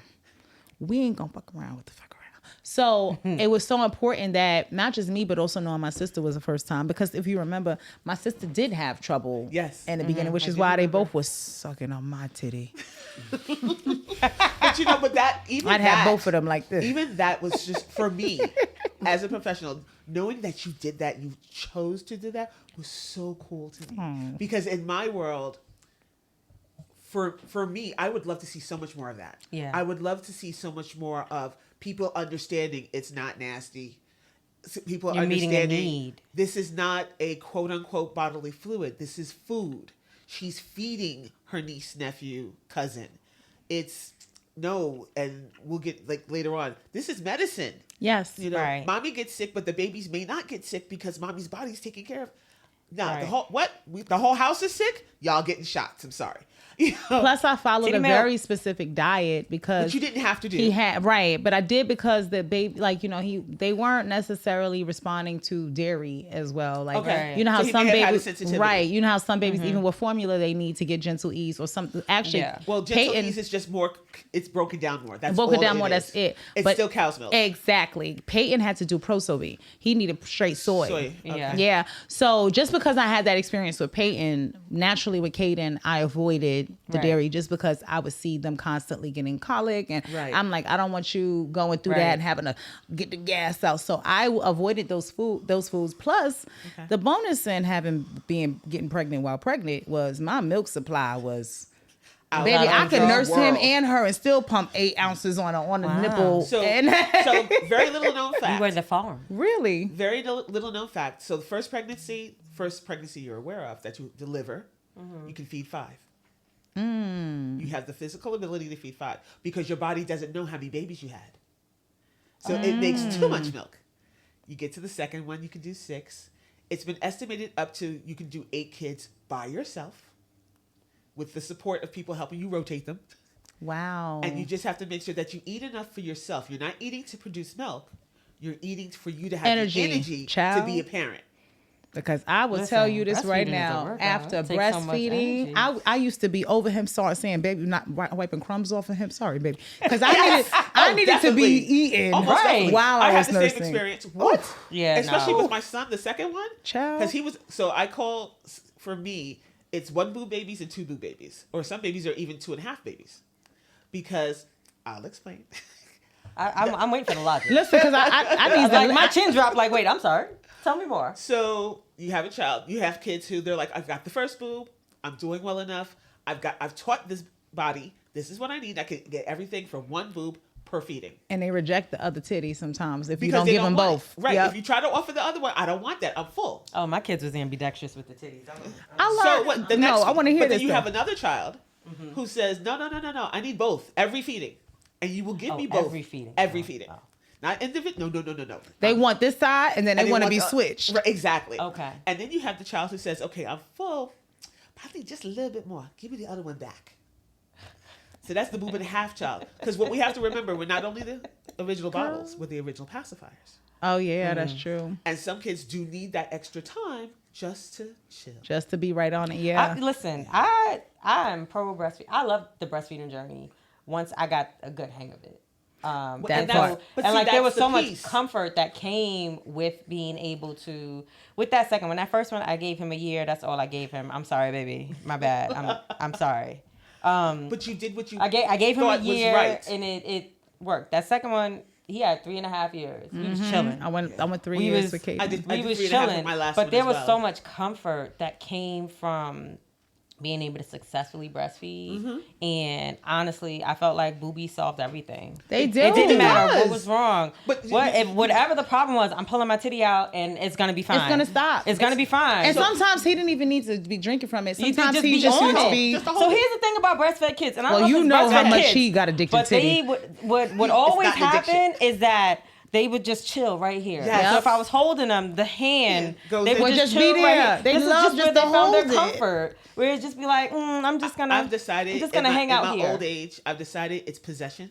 we ain't gonna fuck around with the fuck around. So it was so important that not just me, but also knowing my sister was the first time. Because if you remember, my sister did have trouble in the beginning, which is why they both was sucking on my titty. But I'd have both of them like this. Even that was just, for me, as a professional, knowing that you did that, you chose to do that, was so cool to me. Because in my world, for me, I would love to see so much more of that. Yeah. I would love to see so much more of people understanding it's not nasty. People You're meeting understanding a need. This is not a quote unquote bodily fluid. This is food. She's feeding her niece, nephew, cousin. And we'll get later on. This is medicine. Yes. Mommy gets sick, but the babies may not get sick because mommy's body's taking care of. Now, the whole house is sick? Y'all getting shots. I'm sorry. Plus, I followed a very specific diet because but you didn't have to do. He had but I did because the baby, they weren't necessarily responding to dairy as well. You know how some babies, right? You know how some babies, even with formula, they need to get gentle ease or something. Actually, well, gentle ease is just more. It's broken down more. That's broken down more. That's it. It's still cow's milk. Exactly. Peyton had to do Pro-Sobe. He needed straight soy. Okay. Yeah. So just because I had that experience with Peyton, naturally with Caden, I avoided the dairy just because I would see them constantly getting colic, and I'm like, I don't want you going through that and having to get the gas out. So I avoided those foods. Plus, the bonus in getting pregnant while pregnant was my milk supply was. Baby, I could nurse him and her and still pump 8 ounces on a nipple. So very little known fact. You were the farm. Really? Very little known fact. So the first pregnancy you're aware of that you deliver, you can feed 5. You have the physical ability to feed 5 because your body doesn't know how many babies you had. So it makes too much milk. You get to the second one, you can do 6. It's been estimated up to you can do 8 kids by yourself with the support of people helping you rotate them. Wow. And you just have to make sure that you eat enough for yourself. You're not eating to produce milk. You're eating for you to have the energy to be a parent. Because I will tell you this right now, after breastfeeding, I used to be over him, saying, "Baby, not wiping crumbs off of him." Sorry, baby, because I needed to be eating while I was nursing. had the same experience. What? Yeah, especially with my son, the second one, child, because he was. So I call for me, it's 1 boob babies and 2 boob babies, or some babies are even 2.5 babies, because I'll explain. I'm waiting for the logic. Listen, because I need my chin dropped. Like, wait, I'm sorry. Tell me more. So you have a child. You have kids who they're like, I've got the first boob. I'm doing well enough. I've taught this body. This is what I need. I can get everything from 1 boob per feeding. And they reject the other titty sometimes if you don't give them both. Right. Yep. If you try to offer the other one, I don't want that. I'm full. Oh, my kids was ambidextrous with the titties. I want to hear this. But then you have another child who says, no, I need both every feeding, and you will give me both every feeding. every feeding, not individual. No. They want this side, and then they want to be switched. Right, exactly. Okay. And then you have the child who says, okay, I'm full, but I need just a little bit more. Give me the other one back. So that's the boob and a half child. Because what we have to remember, we're not only the original bottles, we're the original pacifiers. Oh yeah, that's true. And some kids do need that extra time just to chill. Just to be right on it. Yeah. Listen, I'm pro breastfeeding. I love the breastfeeding journey once I got a good hang of it. That part. There was so much comfort that came with being able to, with that second one. That first one, I gave him a year. That's all I gave him. I'm sorry, baby. My bad. I'm sorry. But you did what you I gave him a year, right. and it worked. That second one, he had 3.5 years. We was chilling. I went 3 years with Kate. I did We was 3.5 chilling, with my last but one there as was well. so much comfort that came from being able to successfully breastfeed. And honestly, I felt like boobies solved everything. They did. It didn't It matter does. what was wrong. But Whatever the problem was, I'm pulling my titty out and it's gonna be fine. It's gonna stop. It's gonna be fine. And sometimes he didn't even need to be drinking from it. You could Sometimes just he be just on needs to it. be. So here's the thing about breastfed kids, and I don't Well, know you if it's know how breastfed much kids, he got addicted but to they would always not an addiction. happen is that they would just chill right here. Yes. So if I was holding them, the hand, Goes they in. would Would just just be chill right there. here. They This is love just just where they to found their hold it. comfort. Where it's just be like, I'm just gonna hang out in my here. old age, I've decided it's possession.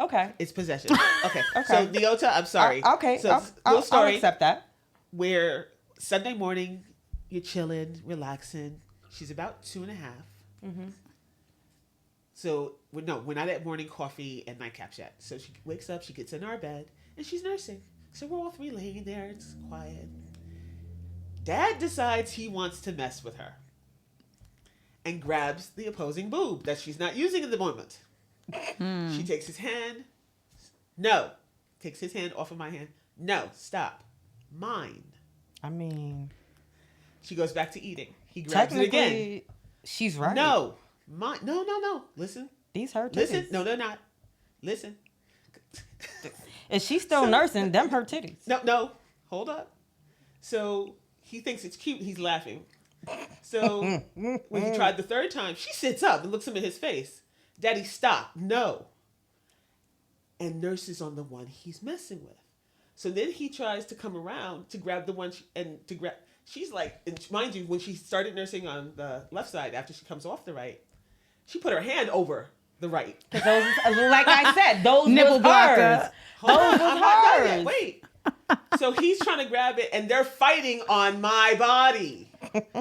Okay. It's possession. Okay. Okay. So Neota, I'm sorry. Okay. So I'll story accept that. where Sunday morning you're chilling, relaxing. She's about 2.5. So we're not at morning coffee and nightcaps yet. So she wakes up, she gets in our bed, and she's nursing. So we're all three laying there. It's quiet. Dad decides he wants to mess with her and grabs the opposing boob that she's not using in the moment. She takes his hand. No. Takes his hand off of my hand. No. Stop. Mine. I mean, She goes back to eating. He grabs it again. technically, she's right. No. Mine. No. Listen. These her titties. Listen. No, they're not. Listen. If she's still nursing, them her titties. No. Hold up. So he thinks it's cute. He's laughing. So when he tried the third time, she sits up and looks him in his face. Daddy, stop. No. And nurses on the one he's messing with. So then he tries to come around to grab the one she's like, and mind you, when she started nursing on the left side after she comes off the right, she put her hand over the right. Those, like I said, those Nipple was blocker. hers. Hold on, was I'm not done hers. yet. Wait. So he's trying to grab it and they're fighting on my body.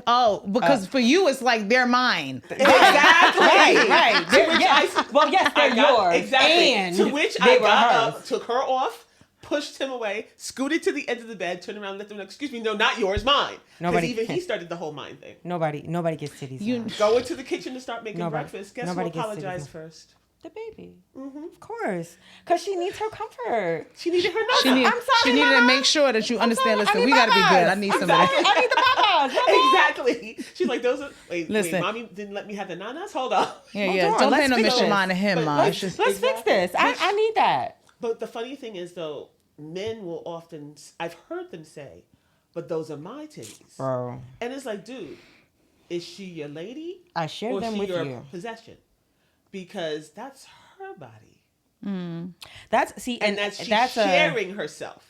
Oh, because for you it's like they're mine. Exactly. Right. To which Yes, they're yours. Exactly. And to which they I were got hers. up, took her off, pushed him away, scooted to the end of the bed, turned around, and let them know, excuse me, no, not yours, mine. Because even he started the whole mine thing. Nobody gets titties. You- Go into the kitchen to start making Nobody- breakfast. Guess nobody who gets apologized titties. first? The baby. Of course. Because she needs her comfort. She needed her nuts. She needed, I'm sorry, she needed to Mama. make sure that you understand. sorry, I Listen, need we got to be Popeyes. good. I need some of that. I need the Popeyes. My bad. Exactly. She's like, those are, wait, Listen. mommy didn't let me have the nanas? Hold on. Yeah, Hold yeah. on, Don't let's pay no fix mission this. mind to him, But Ma. let's- It's just, Let's fix this. I need that. But the funny thing is, though, men will often, I've heard them say, but those are my titties. Bro. And it's like, dude, is she your lady? I shared or them she with your you. possession? Because that's her body. And That's she's sharing herself.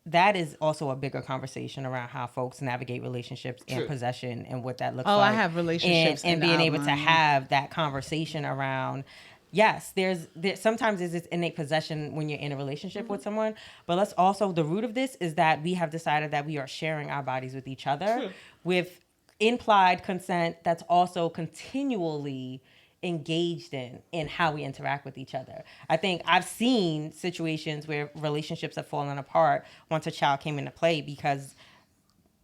That is also a bigger conversation around how folks navigate relationships and True. possession and what that looks Oh, like. I have relationships and in the being able to outline. have that conversation around. Yes, there's sometimes there's this innate possession when you're in a relationship with someone, but let's also, the root of this is that we have decided that we are sharing our bodies with each other True. with implied consent that's also continually engaged in how we interact with each other. I think I've seen situations where relationships have fallen apart once a child came into play because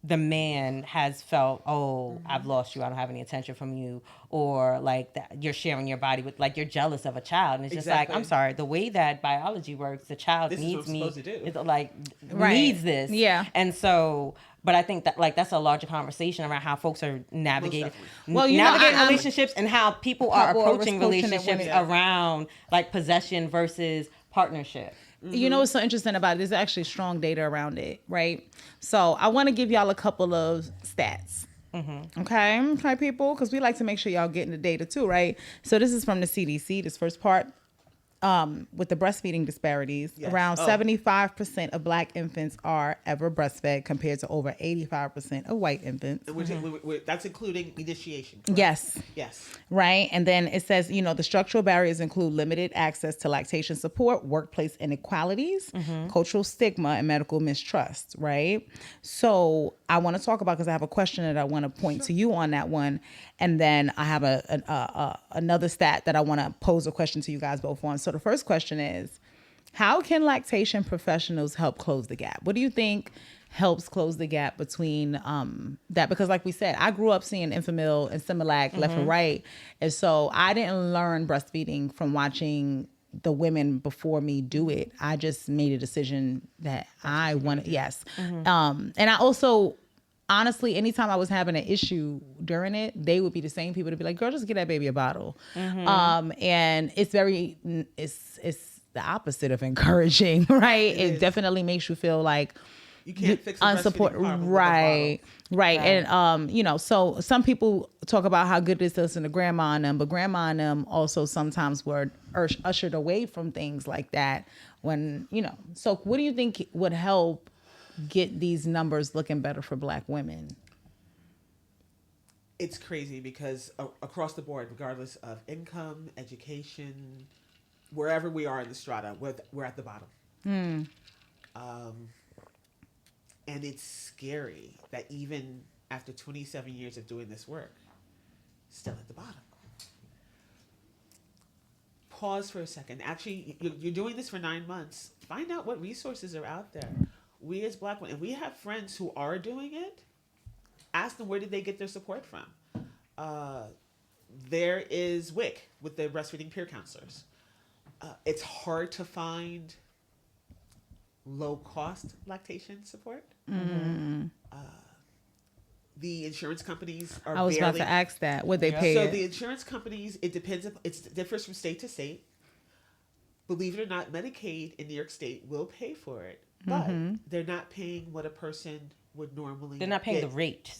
the man has felt, I've lost you, I don't have any attention from you, or like that you're sharing your body with, like you're jealous of a child, and it's just like, Exactly. I'm sorry, the way that biology works, the child This is what needs I'm me, supposed to do. it's like Right. needs this, Yeah. and so. But I think that that's a larger conversation around how folks are navigating, definitely. Well, you know, navigating I'm- relationships and how people are Couple are approaching approaching it relationships when around like possession versus partnership. You know what's so interesting about it? There's actually strong data around it, right? So I want to give y'all a couple of stats. Okay, people, because we like to make sure y'all getting the data too, right? So this is from the CDC, this first part. With the breastfeeding disparities, around 75% of Black infants are ever breastfed compared to over 85% of white infants. And that's including initiation, correct? Yes. Right. And then it says, the structural barriers include limited access to lactation support, workplace inequalities, cultural stigma, and medical mistrust. Right. So I want to talk about, because I have a question that I want to point to you on that one. And then I have another stat that I want to pose a question to you guys both on. So the first question is, how can lactation professionals help close the gap? What do you think helps close the gap between that? Because like we said, I grew up seeing Enfamil and Similac left and right. And so I didn't learn breastfeeding from watching the women before me do it. I just made a decision that I wanted. Yes. And I also... honestly, anytime I was having an issue during it, they would be the same people to be like, girl, just get that baby a bottle. And it's the opposite of encouraging, right? It definitely makes you feel like you can't fix the unsupported. Right. And, so some people talk about how good it is to listen to grandma and them, but grandma and them also sometimes were ushered away from things like that when, so what do you think would help get these numbers looking better for Black women? It's crazy because across the board, regardless of income, education, wherever we are in the strata, we're at the bottom. And it's scary that even after 27 years of doing this work, still at the bottom. Pause for a second. Actually, you're doing this for 9 months. Find out what resources are out there. We as Black women, and we have friends who are doing it, ask them where did they get their support from. There is WIC with the breastfeeding peer counselors. It's hard to find low-cost lactation support. The insurance companies are I was about to ask that. Would they pay So it? the insurance companies, it depends. It differs from state to state. Believe it or not, Medicaid in New York State will pay for it. But they're not paying what a person would normally. They're not paying the rate.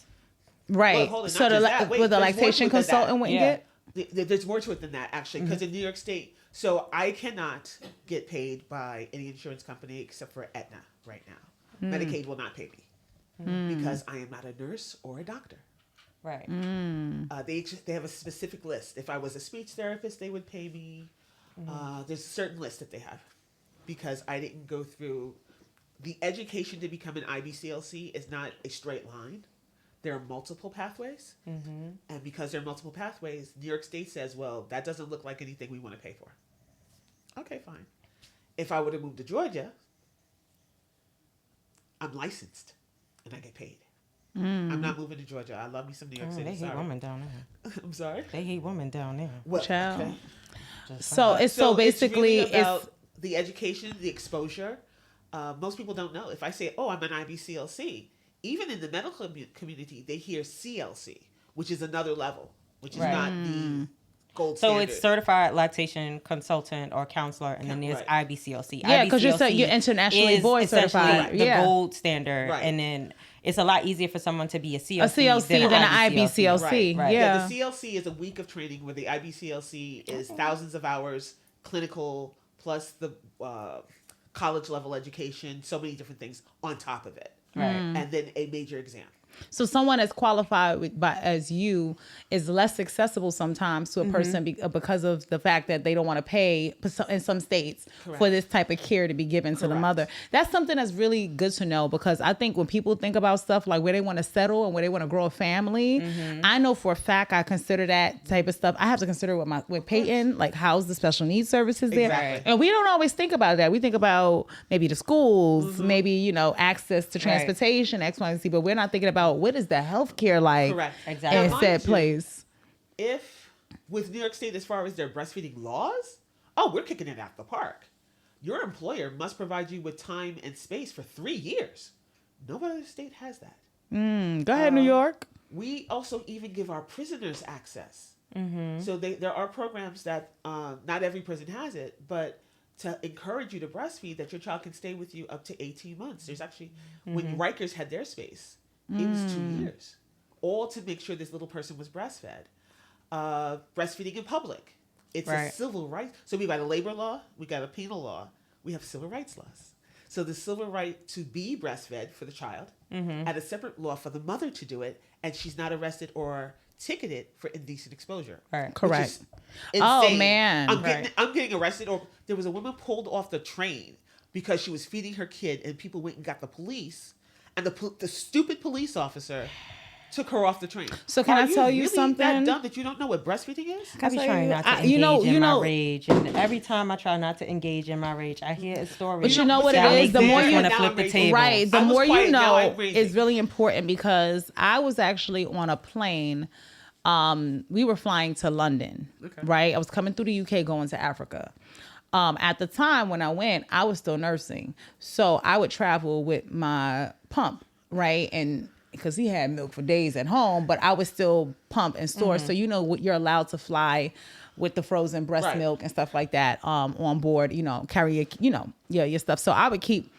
Right. Well, so with the lactation consultant wouldn't get? There's more to it than that, actually, because in New York State, so I cannot get paid by any insurance company except for Aetna right now. Medicaid will not pay me because I am not a nurse or a doctor. Right. They have a specific list. If I was a speech therapist, they would pay me. There's a certain list that they have because I didn't go through. The education to become an IBCLC is not a straight line. There are multiple pathways. And because there are multiple pathways, New York State says, well, that doesn't look like anything we want to pay for. Okay, fine. If I were to move to Georgia, I'm licensed and I get paid. I'm not moving to Georgia. I love me some New York City. They hate women down there. I'm sorry? They hate women down there. Well, Child. okay. So basically it's really about the education, the exposure. Most people don't know. If I say, oh, I'm an IBCLC, even in the medical community, they hear CLC, which is another level, which is not the gold standard. So it's certified lactation consultant or counselor, and then there's IBCLC. Yeah, because you're internationally board certified. The gold standard, and then it's a lot easier for someone to be a CLC than an IBCLC. Right. Yeah, the CLC is a week of training, where the IBCLC is thousands of hours clinical plus the college level education, so many different things on top of it. Right. And then a major exam. So someone as qualified as you is less accessible sometimes to a person because of the fact that they don't want to pay in some states for this type of care to be given to the mother. That's something that's really good to know, because I think when people think about stuff like where they want to settle and where they want to grow a family, I know for a fact I consider that type of stuff. I have to consider with Peyton, like how's the special needs services there. Exactly. And we don't always think about that. We think about maybe the schools, maybe, access to transportation, X, Y, and Z, but we're not thinking about what is the healthcare like Exactly. in said place. If with New York State, as far as their breastfeeding laws, we're kicking it out the park. Your employer must provide you with time and space for 3 years. No other state has that. Go ahead, New York. We also even give our prisoners access. So there are programs that not every prison has it, but to encourage you to breastfeed, that your child can stay with you up to 18 months. There's actually, when Rikers had their space, it was 2 years. all to make sure this little person was breastfed. Breastfeeding in public. It's a civil right. So we got a labor law, we got a penal law, we have civil rights laws. So the civil right to be breastfed for the child, and a separate law for the mother to do it, and she's not arrested or ticketed for indecent exposure. Right. Correct. Oh man. I'm getting arrested. Or there was a woman pulled off the train because she was feeding her kid, and people went and got the police, and the stupid police officer took her off the train. So can I tell you really something? That dumb that you don't know what breastfeeding is? I be trying not to engage in my rage, and every time I try not to engage in my rage, I hear a story. But you know what it is? The more you want to flip the table, right? The more you know is really important, because I was actually on a plane. We were flying to London, right? I was coming through the UK going to Africa. At the time when I went, I was still nursing, so I would travel with my pump, right? And because he had milk for days at home, but I would still pump and store. So you know what, you're allowed to fly with the frozen breast milk and stuff like that on board. You know, carry your stuff. So I would keep.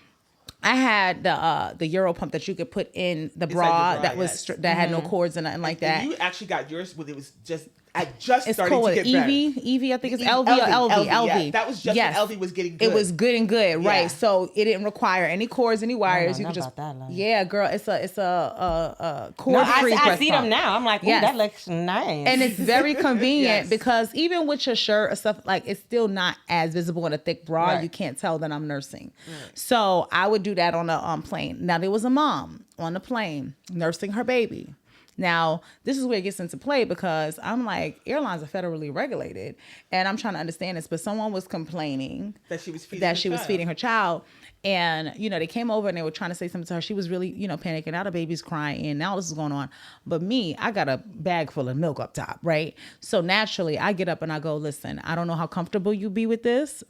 I had the Euro pump that you could put in the bra, that was that had no cords and nothing like that. And you actually got yours when it was just. I just it's started called to get better. Evie, I think it's LV or LV. Yeah. That was just when LV was getting good. It was good and good, right? So it didn't require any cords, any wires. You could just girl. It's a cord-free. I see them now. I'm like, ooh, that looks nice. And it's very convenient because even with your shirt or stuff, like, it's still not as visible in a thick bra. Right. You can't tell that I'm nursing. Right. So I would do that on a plane. Now there was a mom on the plane nursing her baby. Now, this is where it gets into play, because I'm like, airlines are federally regulated, and I'm trying to understand this, but someone was complaining that she was feeding her child. And, they came over and they were trying to say something to her. She was really, panicking. Now the baby's crying, and now this is going on. But me, I got a bag full of milk up top, right? So naturally, I get up and I go, listen, I don't know how comfortable you be with this,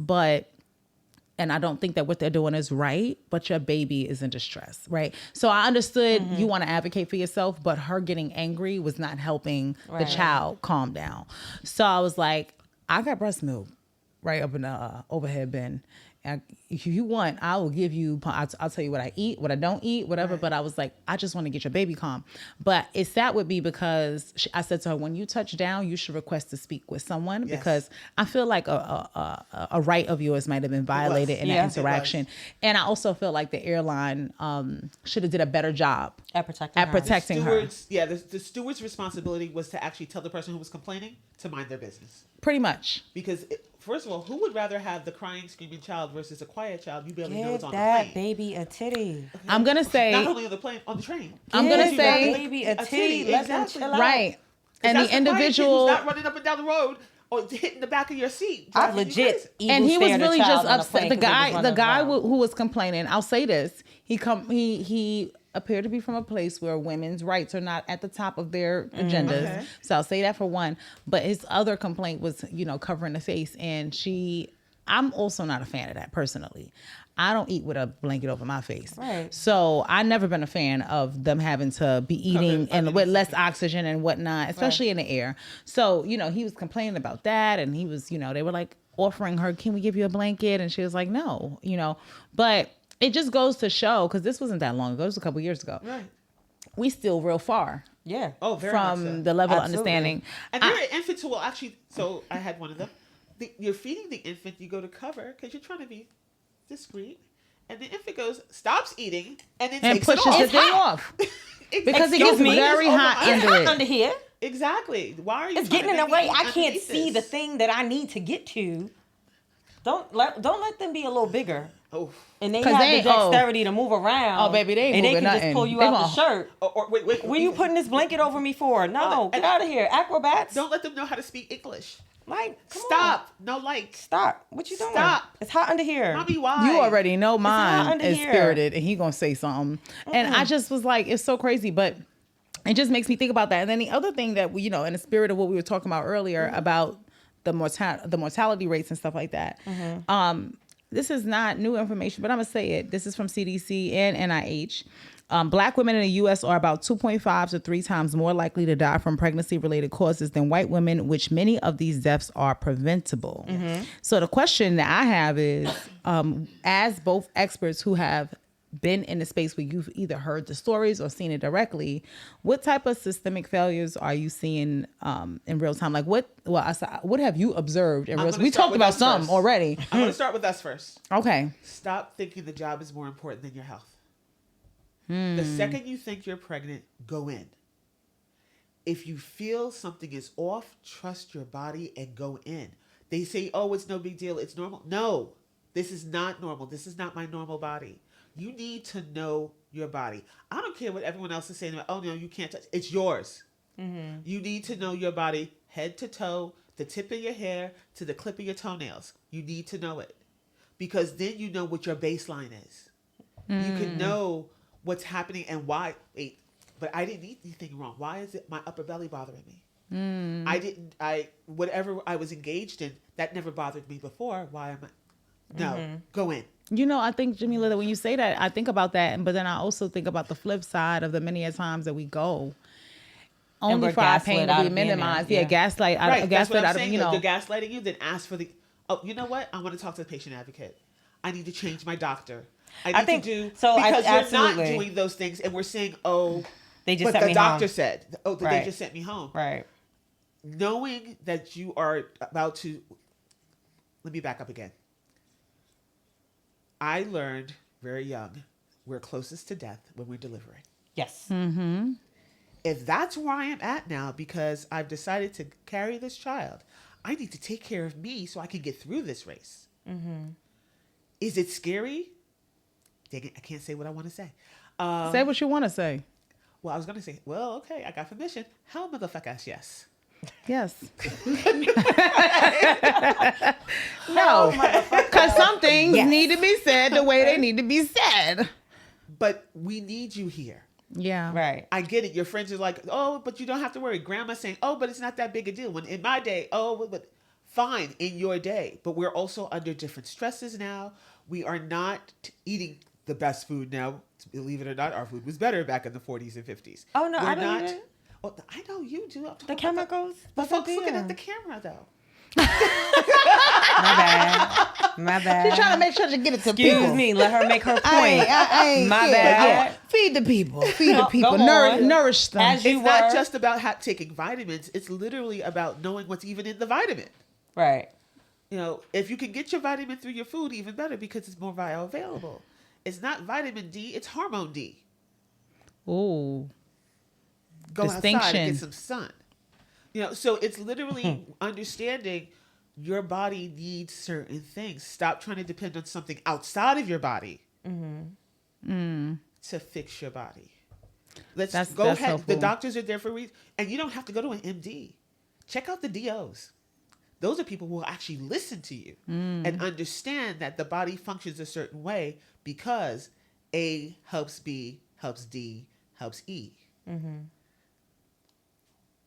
and I don't think that what they're doing is right, but your baby is in distress, right? So I understood you want to advocate for yourself, but her getting angry was not helping the child calm down. So I was like, I got breast milk right up in the overhead bin. If you want, I will give you, I'll tell you what I eat, what I don't eat, whatever. Right. But I was like, I just want to get your baby calm. But it sat with me because I said to her, when you touch down, you should request to speak with someone, because I feel like a right of yours might have been violated in that interaction. And I also feel like the airline should have did a better job at protecting her. Yeah, the steward's responsibility was to actually tell the person who was complaining to mind their business. Pretty much. Because first of all, who would rather have the crying, screaming child versus a quiet child? You barely know it's on the plane. plane. That baby a titty. Okay. I'm gonna say not only on the plane, on the train. I'm gonna say baby a titty. Let them chill out. Right. And the individual who's not running up and down the road or hitting the back of your seat. I've legit. And he was really just upset. The guy who was complaining. I'll say this. He appear to be from a place where women's rights are not at the top of their agendas. Okay. So I'll say that for one. But his other complaint was, covering the face. And I'm also not a fan of that personally. I don't eat with a blanket over my face. Right. So I've never been a fan of them having to be eating and with less oxygen and whatnot, especially in the air. So, he was complaining about that. And he was, they were like offering her, can we give you a blanket? And she was like, no, but it just goes to show, because this wasn't that long ago. It was a couple years ago. Right. We still real far. Yeah. Oh, very from much so. The level of understanding. And there are infants who will actually, so I had one of them. You're feeding the infant, you go to cover, because you're trying to be discreet. And the infant stops eating, and then pushes the thing off. Because it gets very hot under here. Exactly. Why are you? It's getting in the way. I can't see the thing that I need to get to. Don't let them be a little bigger. Oh. And they have the dexterity to move around. Oh, baby, they ain't moving nothing. And they can just pull you out the shirt. Wait. What are you putting this blanket over me for? No, get out of here. Acrobats. Don't let them know how to speak English. Like, stop. On. No, like. Stop. What you doing? Stop. It's hot under here. Mommy, why? You already know mine is spirited, and he gonna say something. And I just was like, it's so crazy, but it just makes me think about that. And then the other thing that we, in the spirit of what we were talking about earlier about the mortality rates and stuff like that. This is not new information, but I'm going to say it. This is from CDC and NIH. Black women in the U.S. are about 2.5 to 3 times more likely to die from pregnancy-related causes than white women, which many of these deaths are preventable. So the question that I have is, as both experts who have been in a space where you've either heard the stories or seen it directly, what type of systemic failures are you seeing in real time? Like what have you observed in real time? We talked about some already. I'm going to start with us first. Okay. Stop thinking the job is more important than your health. The second you think you're pregnant, go in. If you feel something is off, trust your body and go in. They say, oh, it's no big deal. It's normal. No, this is not normal. This is not my normal body. You need to know your body. I don't care what everyone else is saying about, oh, no, you can't touch. It's yours. Mm-hmm. You need to know your body head to toe, the tip of your hair to the clip of your toenails. You need to know it because then you know what your baseline is. You can know what's happening and why. Wait, but I didn't eat anything wrong. Why is it my upper belly bothering me? Whatever I was engaged in, that never bothered me before. Why am I? No, go in. You know, I think, Jchemela, that when you say that, I think about that. But then I also think about the flip side of the many a times that we go only for our pain to be minimized. Yeah, gaslight. Right, that's what I'm out saying. of, you know. They're gaslighting you, then ask for the, oh, you know what? I want to talk to the patient advocate. I need to change my doctor. I think to do, so because you're not doing those things. And we're saying, oh, they just but sent the me doctor home. said, oh, they just sent me home. Right. Knowing that you are about to, let me back up again. I learned very young, we're closest to death when we're delivering. Yes. Mm-hmm. If that's where I am at now, because I've decided to carry this child, I need to take care of me so I can get through this race. Mm-hmm. Is it scary? Dang it, I can't say what I want to say. Say what you want to say. Well, I was going to say, well, okay, I got permission. Hell, motherfuckers, yes. Yes. No, because some things need to be said the way they need to be said. But we need you here. Yeah. Right. I get it. Your friends are like, oh, but you don't have to worry. Grandma's saying, oh, but it's not that big a deal. When in my day, oh, but fine in your day. But we're also under different stresses now. We are not eating the best food now. Believe it or not, our food was better back in the 40s and 50s. Oh, no, we're I don't not. eat it. Oh, I know you do. The chemicals? The folks looking at the camera, though. My bad. My bad. She's trying to make sure to get it to people. Excuse me. Let her make her point. My bad. Feed the people. Feed the people. Nourish them. It's not just about taking vitamins. It's literally about knowing what's even in the vitamin. Right. You know, if you can get your vitamin through your food, even better because it's more bioavailable. It's not vitamin D. It's hormone D. Ooh. Go outside and get some sun. You know, so it's literally understanding your body needs certain things. Stop trying to depend on something outside of your body to fix your body. Let's go ahead. Helpful. The doctors are there for a reason. And you don't have to go to an MD. Check out the DOs. Those are people who will actually listen to you and understand that the body functions a certain way because A helps B, helps D, helps E. Mm-hmm.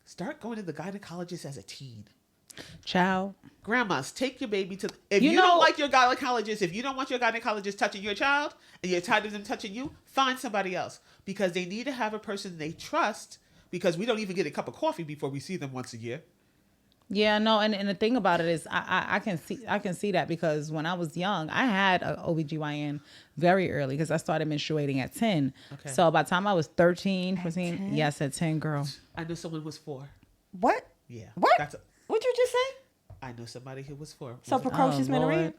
Start going to the gynecologist as a teen. Child. Grandmas, take your baby to... If you don't like your gynecologist, if you don't want your gynecologist touching your child, and you're tired of them touching you, find somebody else. Because they need to have a person they trust, because we don't even get a cup of coffee before we see them once a year. Yeah, no, and the thing about it is I can see that because when I was young, I had an OBGYN very early because I started menstruating at 10. Okay. So by the time I was 13, 14, yes, at 10, girl. I know someone who was 4. What? Yeah. What? What'd you just say? I know somebody who was 4. So precocious menorrhea?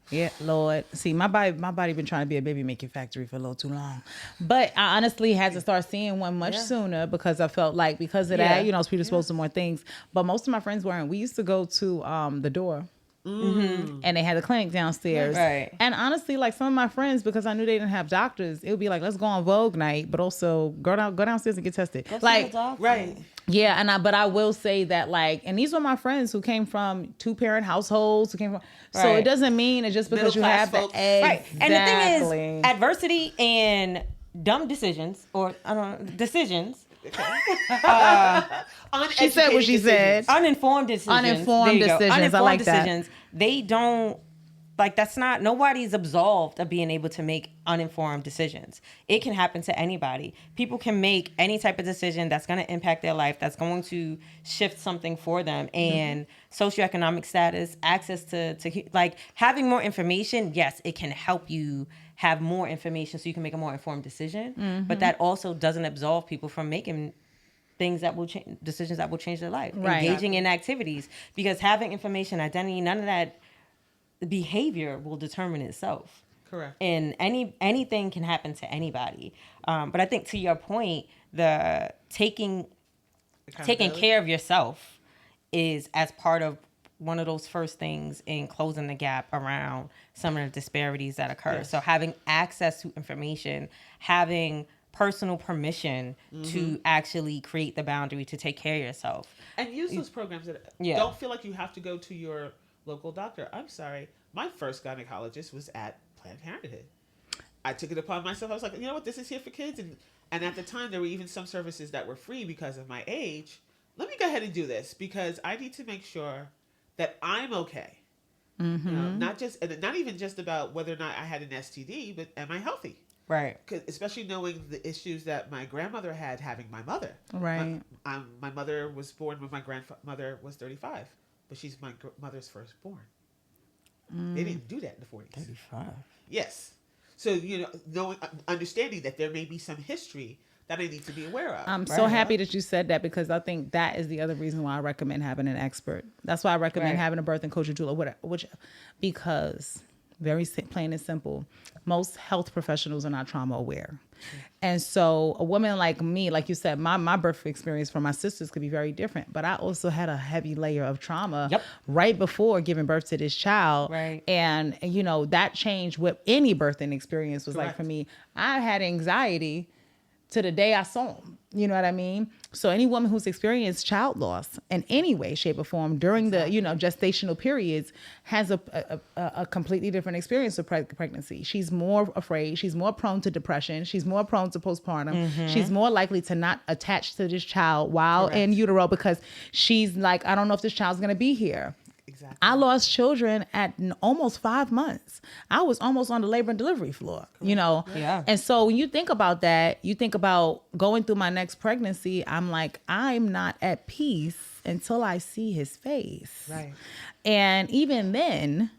Yeah, Lord. See, my body been trying to be a baby making factory for a little too long. But I honestly had to start seeing one much sooner because I felt like because of that, you know, I was predisposed to more things. But most of my friends weren't. We used to go to the door. Mm-hmm. And they had a clinic downstairs. Right. And honestly, like some of my friends, because I knew they didn't have doctors, it would be like, let's go on Vogue night, but also go downstairs and get tested. Like, right. Yeah, but I will say that, like, and these were my friends who came from 2-parent households, who came from, so it doesn't mean it's just because you have the right. And the thing is, adversity and dumb decisions, or I don't know, decisions. She said what she said. Uninformed decisions. Uninformed decisions. I like that. They don't Like, that's not, nobody's absolved of being able to make uninformed decisions. It can happen to anybody. People can make any type of decision that's going to impact their life, that's going to shift something for them. And socioeconomic status, access to like, having more information, yes, it can help you have more information so you can make a more informed decision. But that also doesn't absolve people from making things that will change, decisions that will change their life. Right. Engaging in activities. Because having information, identity, none of that behavior will determine itself. Correct. And anything can happen to anybody. But I think, to your point, the taking care of yourself is as part of one of those first things in closing the gap around some of the disparities that occur. Yes. So having access to information, having personal permission to actually create the boundary to take care of yourself. And use those programs that don't feel like you have to go to your local doctor. I'm sorry. My first gynecologist was at Planned Parenthood. I took it upon myself. I was like, you know what? This is here for kids. And at the time, there were even some services that were free because of my age. Let me go ahead and do this because I need to make sure that I'm okay. You know, not even just about whether or not I had an STD, but am I healthy? Right. Especially knowing the issues that my grandmother had having my mother. Right. My mother was born when my grandmother was 35, but she's my mother's firstborn. They didn't do that in the 40s. 35. Yes. So, you know, understanding that there may be some history that I need to be aware of. I'm so happy that you said that because I think that is the other reason why I recommend having an expert. That's why I recommend having a birth and coach or doula, because very plain and simple, most health professionals are not trauma aware. And so a woman like me, like you said, my birth experience for my sisters could be very different, but I also had a heavy layer of trauma right before giving birth to this child. Right. And, you know, that changed what any birthing experience was like for me. I had anxiety to the day I saw him. You know what I mean? So any woman who's experienced child loss in any way, shape, or form during the, you know, gestational periods has a completely different experience of pregnancy. She's more afraid. She's more prone to depression. She's more prone to postpartum. She's more likely to not attach to this child while in utero because she's like, I don't know if this child's going to be here. Exactly. I lost children at almost 5 months. I was almost on the labor and delivery floor, you know? Yeah. And so when you think about that, you think about going through my next pregnancy, I'm like, I'm not at peace until I see his face. Right. And even then,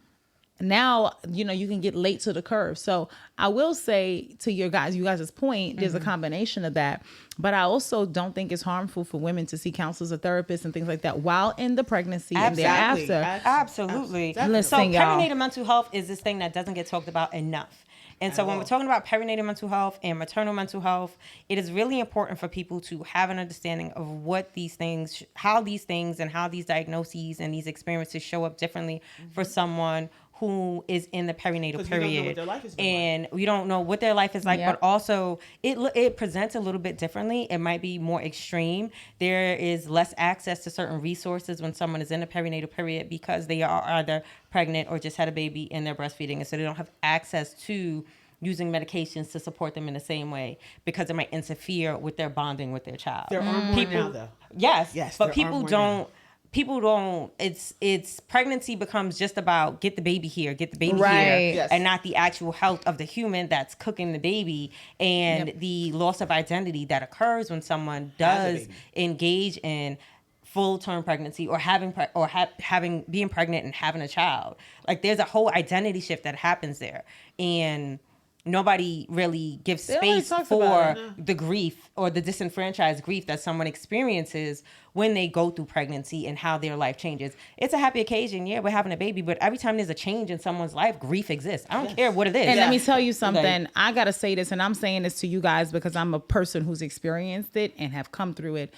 now, you know, you can get late to the curve. So I will say to you guys' point, there's a combination of that. But I also don't think it's harmful for women to see counselors or therapists and things like that while in the pregnancy and thereafter. Absolutely. Listen, So y'all. perinatal mental health is this thing that doesn't get talked about enough. And so when we're talking about perinatal mental health and maternal mental health, it is really important for people to have an understanding of what these things, how these things and how these diagnoses and these experiences show up differently for someone who is in the perinatal period. We don't know what their life is and we don't know what their life is like, but also it presents a little bit differently. It might be more extreme. There is less access to certain resources when someone is in the perinatal period because they are either pregnant or just had a baby and they're breastfeeding. And so they don't have access to using medications to support them in the same way because it might interfere with their bonding with their child. There are more now, though. Yes, but there people are don't. more People don't. It's pregnancy becomes just about get the baby here, Right. Yes. and not the actual health of the human that's cooking the baby and the loss of identity that occurs when someone does engage in full-term pregnancy or having being pregnant and having a child. Like there's a whole identity shift that happens there, and nobody really gives space for the grief or the disenfranchised grief that someone experiences when they go through pregnancy and how their life changes. It's a happy occasion. Yeah, we're having a baby, but every time there's a change in someone's life, grief exists. I don't care what it is. And let me tell you something. I got to say this, and I'm saying this to you guys because I'm a person who's experienced it and have come through it.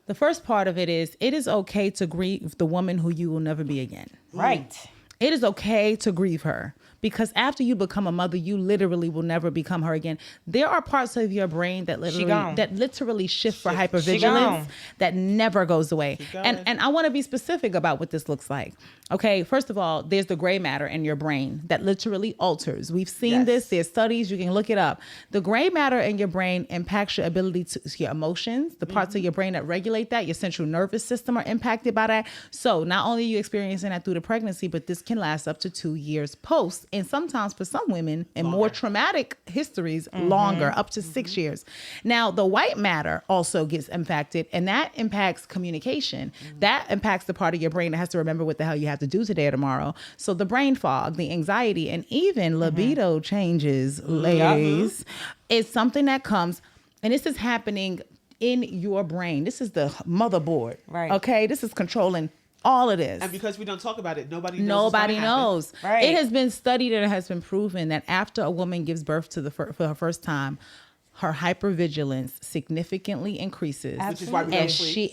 The first part of it is okay to grieve the woman who you will never be again. Right. It is okay to grieve her because after you become a mother, you literally will never become her again. There are parts of your brain that literally shift for hypervigilance that never goes away. And I want to be specific about what this looks like. Okay, first of all, there's the gray matter in your brain that literally alters. We've seen this. There's studies. You can look it up. The gray matter in your brain impacts your ability to your emotions. The parts of your brain that regulate that, your central nervous system are impacted by that. So not only are you experiencing that through the pregnancy, but this can last up to 2 years post. And sometimes for some women and more traumatic histories, longer, up to 6 years. Now, the white matter also gets impacted, and that impacts communication. That impacts the part of your brain that has to remember what the hell you have to do today or tomorrow. So the brain fog, the anxiety, and even libido changes, ladies, is something that comes, and this is happening in your brain. This is the motherboard. Right. Okay. This is controlling all of this. And because we don't talk about it, nobody knows. Nobody knows. Right. It has been studied and it has been proven that after a woman gives birth to for her first time, her hypervigilance significantly increases. Which is why we don't And sleep.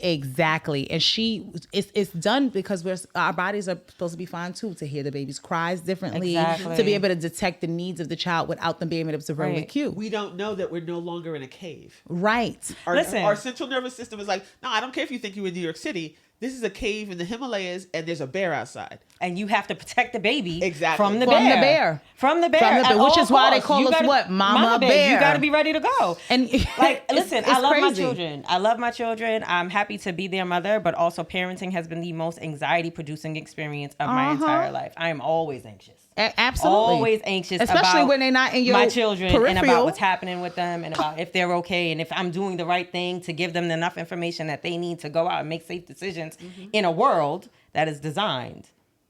it's done because our bodies are supposed to be fine too, to hear the baby's cries differently, Exactly. to be able to detect the needs of the child without them being able to verbally Right. cue. We don't know that we're no longer in a cave. Right. Our central nervous system is like, no, I don't care if you think you're in New York City. This is a cave in the Himalayas, and there's a bear outside. And you have to protect the baby Exactly. from the From bear. the bear. From the bear. From the At bear, which all is why they costs. call You us gotta- what? Mama bear. You got to be ready to go. And Like, it's- listen, it's I love my crazy. children. I love my children. I'm happy to be their mother, but also parenting has been the most anxiety-producing experience of my entire life. I am always anxious. Absolutely. Always anxious, especially about when they're not in your my children peripheral. and about what's happening with them and about if they're okay and if I'm doing the right thing to give them enough information that they need to go out and make safe decisions in a world that is designed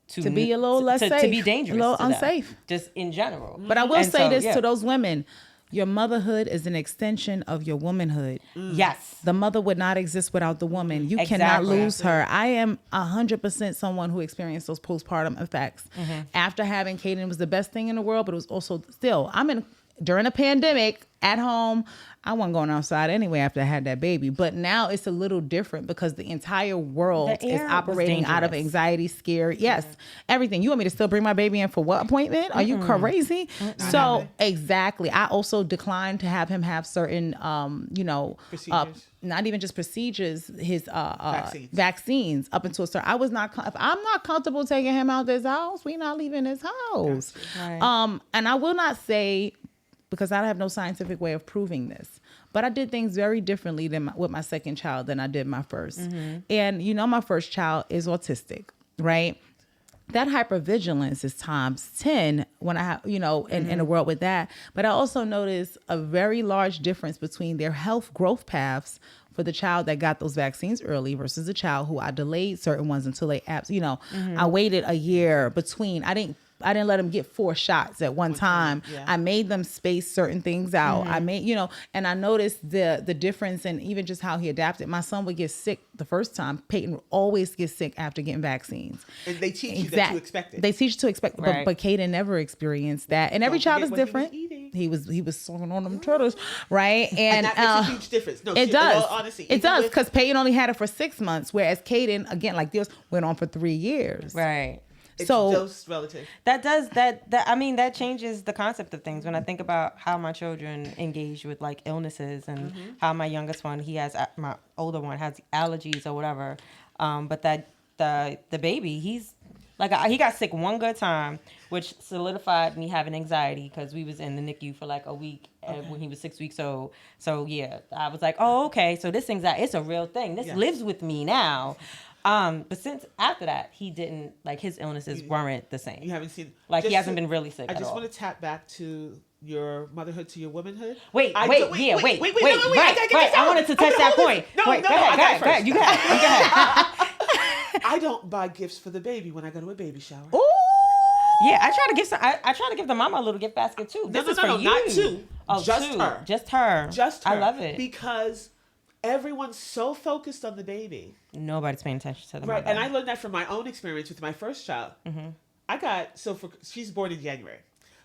To be a little less to safe, be dangerous, a little to them, unsafe. just in general. But I will And say so, this yeah. to those women: your motherhood is an extension of your womanhood. Yes. The mother would not exist without the woman. You cannot Exactly. lose her. I am 100% someone who experienced those postpartum effects. After having Kaden, it was the best thing in the world, but it was also still, during a pandemic at home. I wasn't going outside anyway after I had that baby. But now it's a little different because the entire world The is air operating was out of dangerous. anxiety, scare. Yes, everything. You want me to still bring my baby in for what appointment? Are you crazy? So exactly. I also declined to have him have certain, Procedures. not even just procedures, his Vaccines. vaccines up until a certain. I was not. If I'm not comfortable taking him out this house, we not leaving this house. Right. And I will not say, because I have no scientific way of proving this, but I did things very differently with my second child than I did my first. And my first child is autistic, right? That hypervigilance is times 10 when I have, in a world with that. But I also noticed a very large difference between their health growth paths for the child that got those vaccines early versus the child who I delayed certain ones until they, I waited a year between. I didn't let them get 4 shots at one time. Yeah. I made them space certain things out. I made, and I noticed the difference in even just how he adapted. My son would get sick the first time. Peyton would always get sick after getting vaccines. And they teach you that you expect it. They teach you to expect, Right. but Kaden never experienced that. And every Don't child forget is what he was different. eating. He was sucking on them turtles, right? And that makes a huge difference. No, it in does. all honesty, It even does with- because Peyton only had it for 6 months, whereas Kaden, again, like this, went on for 3 years. Right. It's So dose relative. That changes the concept of things when I think about how my children engage with like illnesses and how my youngest one, my older one has allergies or whatever. But that the baby, he's like, he got sick one good time, which solidified me having anxiety because we was in the NICU for like a week when he was 6 weeks old. So yeah, I was like, oh, okay. So this anxiety, it's a real thing. This lives with me now. But since after that, he didn't, like, his illnesses weren't the same. You haven't seen. Like, he hasn't been really sick I at just all. want to tap back to your motherhood to your womanhood. Wait, I right. I I wanted to touch that point. No, Wait, no, go I got it ahead. first. You go ahead. I don't buy gifts for the baby when I go to a baby shower. Ooh. Yeah, I try to give I try to give the mama a little gift basket too. This is for you. Not 2. Oh, just 2. her. Just her. Just her. I love it. Because everyone's so focused on the baby. Nobody's paying attention to the Right. mother. And I learned that from my own experience with my first child. She's born in January.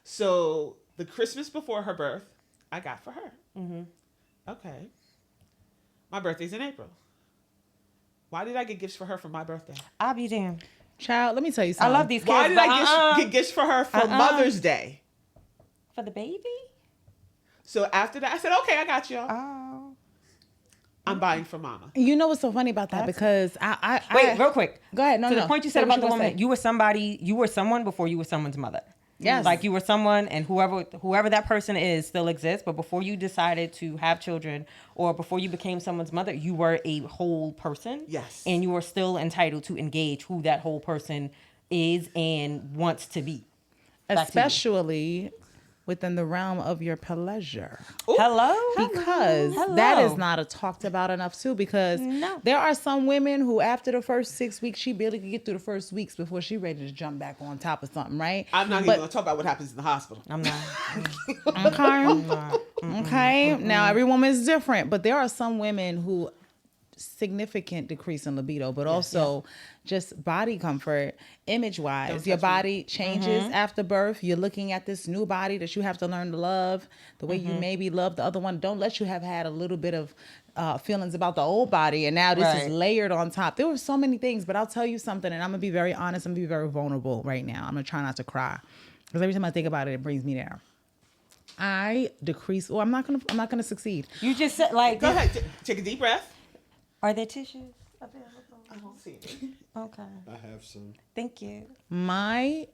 So the Christmas before her birth, I got for her. Okay. My birthday's in April. Why did I get gifts for her for my birthday? I'll be damned. Child, let me tell you I something. love these kids. Why did but I get gifts for her for Mother's Day? for the baby? So after that, I said, okay, I got y'all. Oh. I'm buying for mama. You know what's so funny about that? Because I Wait, real quick. Go ahead. No, to no. the point you Say said what about the gonna woman, say. you were someone before you were someone's mother. Yes. Like you were someone, and whoever that person is still exists, but before you decided to have children or before you became someone's mother, you were a whole person. Yes. And you were still entitled to engage who that whole person is and wants to be. Especially within the realm of your pleasure. Ooh. Hello? Because that is not talked about enough too, because there are some women who after the first 6 weeks, she barely can get through the first weeks before she ready to jump back on top of something, right? I'm not even going to talk about what happens in the hospital. I'm not. Okay. Now, every woman is different, but there are some women who significant decrease in libido, but also just body comfort, image-wise. Your body changes after birth. You're looking at this new body that you have to learn to love the way you maybe love the other one. Don't let you have had a little bit of feelings about the old body, and now this is layered on top. There were so many things, but I'll tell you something, and I'm going to be very honest. I'm going to be very vulnerable right now. I'm going to try not to cry, because every time I think about it, it brings me there. I decrease. Oh, I'm not gonna succeed. You just said, like, go ahead, take a deep breath. Are there tissues available? I don't see it. Okay. I have some. Thank you. My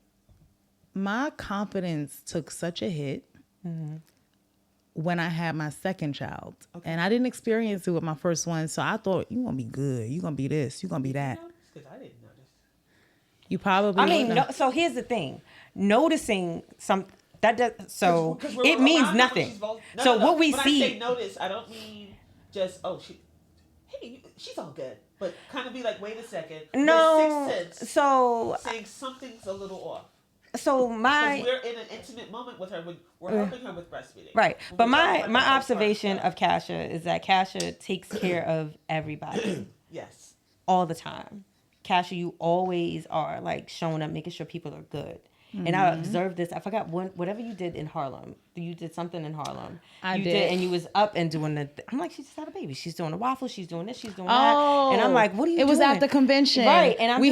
confidence took such a hit when I had my second child. Okay. And I didn't experience it with my first one, so I thought, you're going to be good. You're going to be this. You're going to be that. Because I didn't notice. You probably so here's the thing. Noticing some... That does, so it means nothing. What we when see... I say notice, I don't mean just, she's all good. But kind of be like, wait a second. No. Sixth sense saying something's a little off. So we're in an intimate moment with her. We're helping her with breastfeeding. Right. But my observation of Kasha is that Kasha takes care of everybody. Yes. All the time. Kasha, you always are like showing up, making sure people are good. And I observed this. I forgot whatever you did in Harlem. You did something in Harlem. I did. And you was up and doing the... I'm like, she just had a baby. She's doing the waffle. She's doing this. She's doing that. And I'm like, what are you doing? It was at the convention. Right. And I'm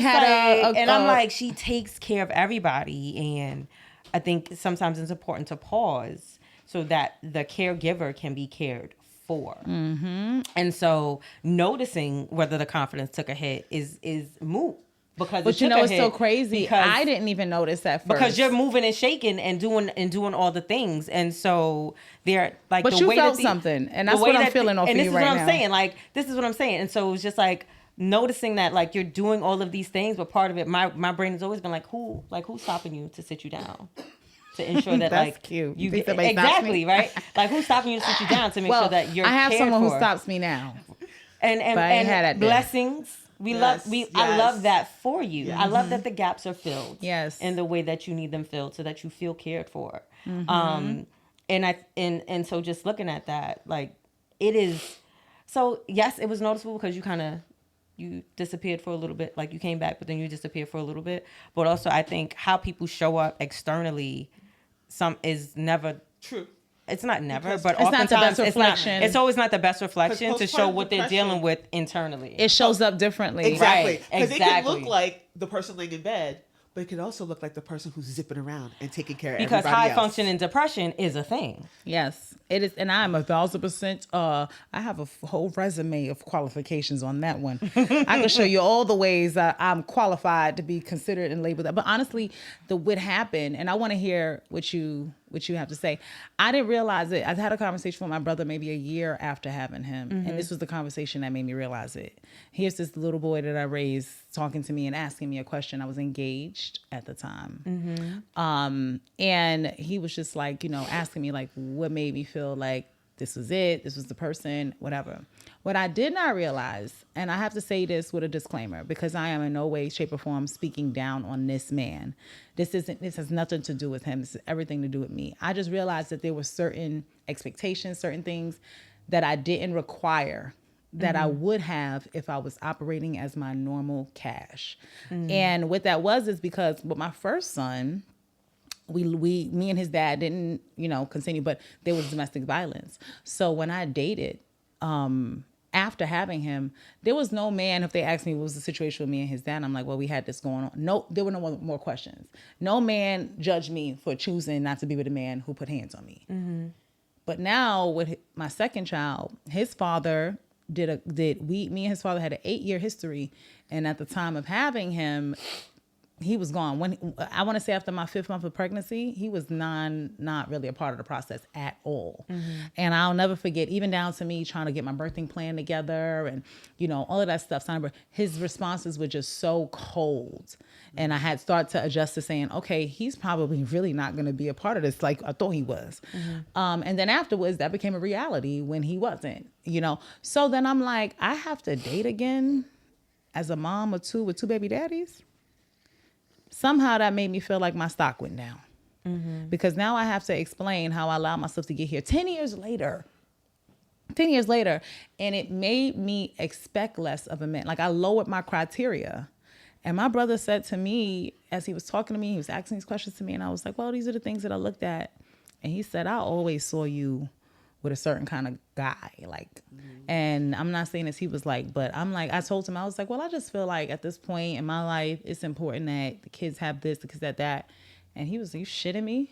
I'm like, she takes care of everybody. And I think sometimes it's important to pause so that the caregiver can be cared for. And so noticing whether the confidence took a hit is moot. But you know, it's so crazy. I didn't even notice that first. Because you're moving and shaking and doing all the things. And so they're like, but you felt something. And that's what I'm feeling off of you right now. And this is what I'm saying. Like, this is what I'm saying. And so it was just like noticing that, like, you're doing all of these things, but part of it, my brain has always been like, who's stopping you to sit you down? To ensure that, that's like, cute. You get exactly right. Like, who's stopping you to sit you down to make sure that you're. I have someone who stops me now, and blessings. I love that for you. Yes. I love that the gaps are filled. Yes. In the way that you need them filled, so that you feel cared for. And so just looking at that, like, it is. So yes, it was noticeable because you disappeared for a little bit. Like, you came back, but then you disappeared for a little bit. But also, I think how people show up externally, is never true. It's not never, but oftentimes it's always not the best reflection to show what they're dealing with internally. It shows up differently. Exactly. Because it can look like the person laying in bed, but it could also look like the person who's zipping around and taking care of everybody else. Because high functioning depression is a thing. Yes, it is. And I'm 1,000%. I have a whole resume of qualifications on that one. I can show you all the ways I'm qualified to be considered and labeled that. But honestly, what happened, and I want to hear what you have to say. I didn't realize it. I had a conversation with my brother maybe a year after having him. And this was the conversation that made me realize it. Here's this little boy that I raised talking to me and asking me a question. I was engaged at the time. And he was just like, asking me like, what made me feel like this was it, this was the person, whatever. What I did not realize, and I have to say this with a disclaimer, because I am in no way, shape, or form speaking down on this man. This has nothing to do with him. This is everything to do with me. I just realized that there were certain expectations, certain things that I didn't require that I would have if I was operating as my normal Kash. And what that is because with my first son, me and his dad didn't, continue, but there was domestic violence. So when I dated, after having him, there was no man, if they asked me what was the situation with me and his dad, I'm like, well, we had this going on. No, there were no more questions. No man judged me for choosing not to be with a man who put hands on me. But now with my second child, his father me and his father had an 8-year history. And at the time of having him, he was gone. When I want to say after my 5th month of pregnancy, he was not really a part of the process at all. And I'll never forget, even down to me trying to get my birthing plan together and, you know, all of that stuff. His responses were just so cold. And I had started to adjust to saying, okay, he's probably really not going to be a part of this like I thought he was. And then afterwards, that became a reality when he wasn't, you know. So then I'm like, I have to date again as a mom of 2 with 2 baby daddies. Somehow that made me feel like my stock went down. Because now I have to explain how I allowed myself to get here 10 years later. 10 years later. And it made me expect less of a man. Like I lowered my criteria. And my brother said to me, as he was talking to me, he was asking these questions to me. And I was like, well, these are the things that I looked at. And he said, I always saw you with a certain kind of guy. Like, and I'm not saying this, he was like, but I'm like, I told him, I was like, well, I just feel like at this point in my life, it's important that the kids have this, the kids have that. And he was like, you shitting me?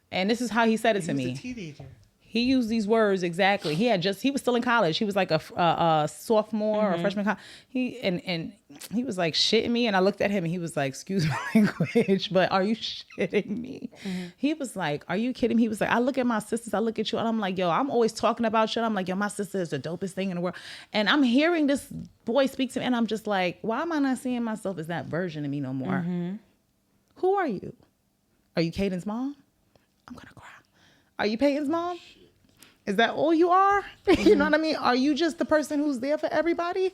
And this is how he said it to me. He was a teenager. He used these words exactly. He was still in college. He was like a sophomore or freshman. And he was like shitting me. And I looked at him and he was like, excuse my language, but are you shitting me? He was like, are you kidding me? He was like, I look at my sisters, I look at you, and I'm like, yo, I'm always talking about you. I'm like, yo, my sister is the dopest thing in the world. And I'm hearing this boy speak to me and I'm just like, why am I not seeing myself as that version of me no more? Who are you? Are you Caden's mom? I'm gonna cry. Are you Peyton's mom? Is that all you are? You know what I mean? Are you just the person who's there for everybody?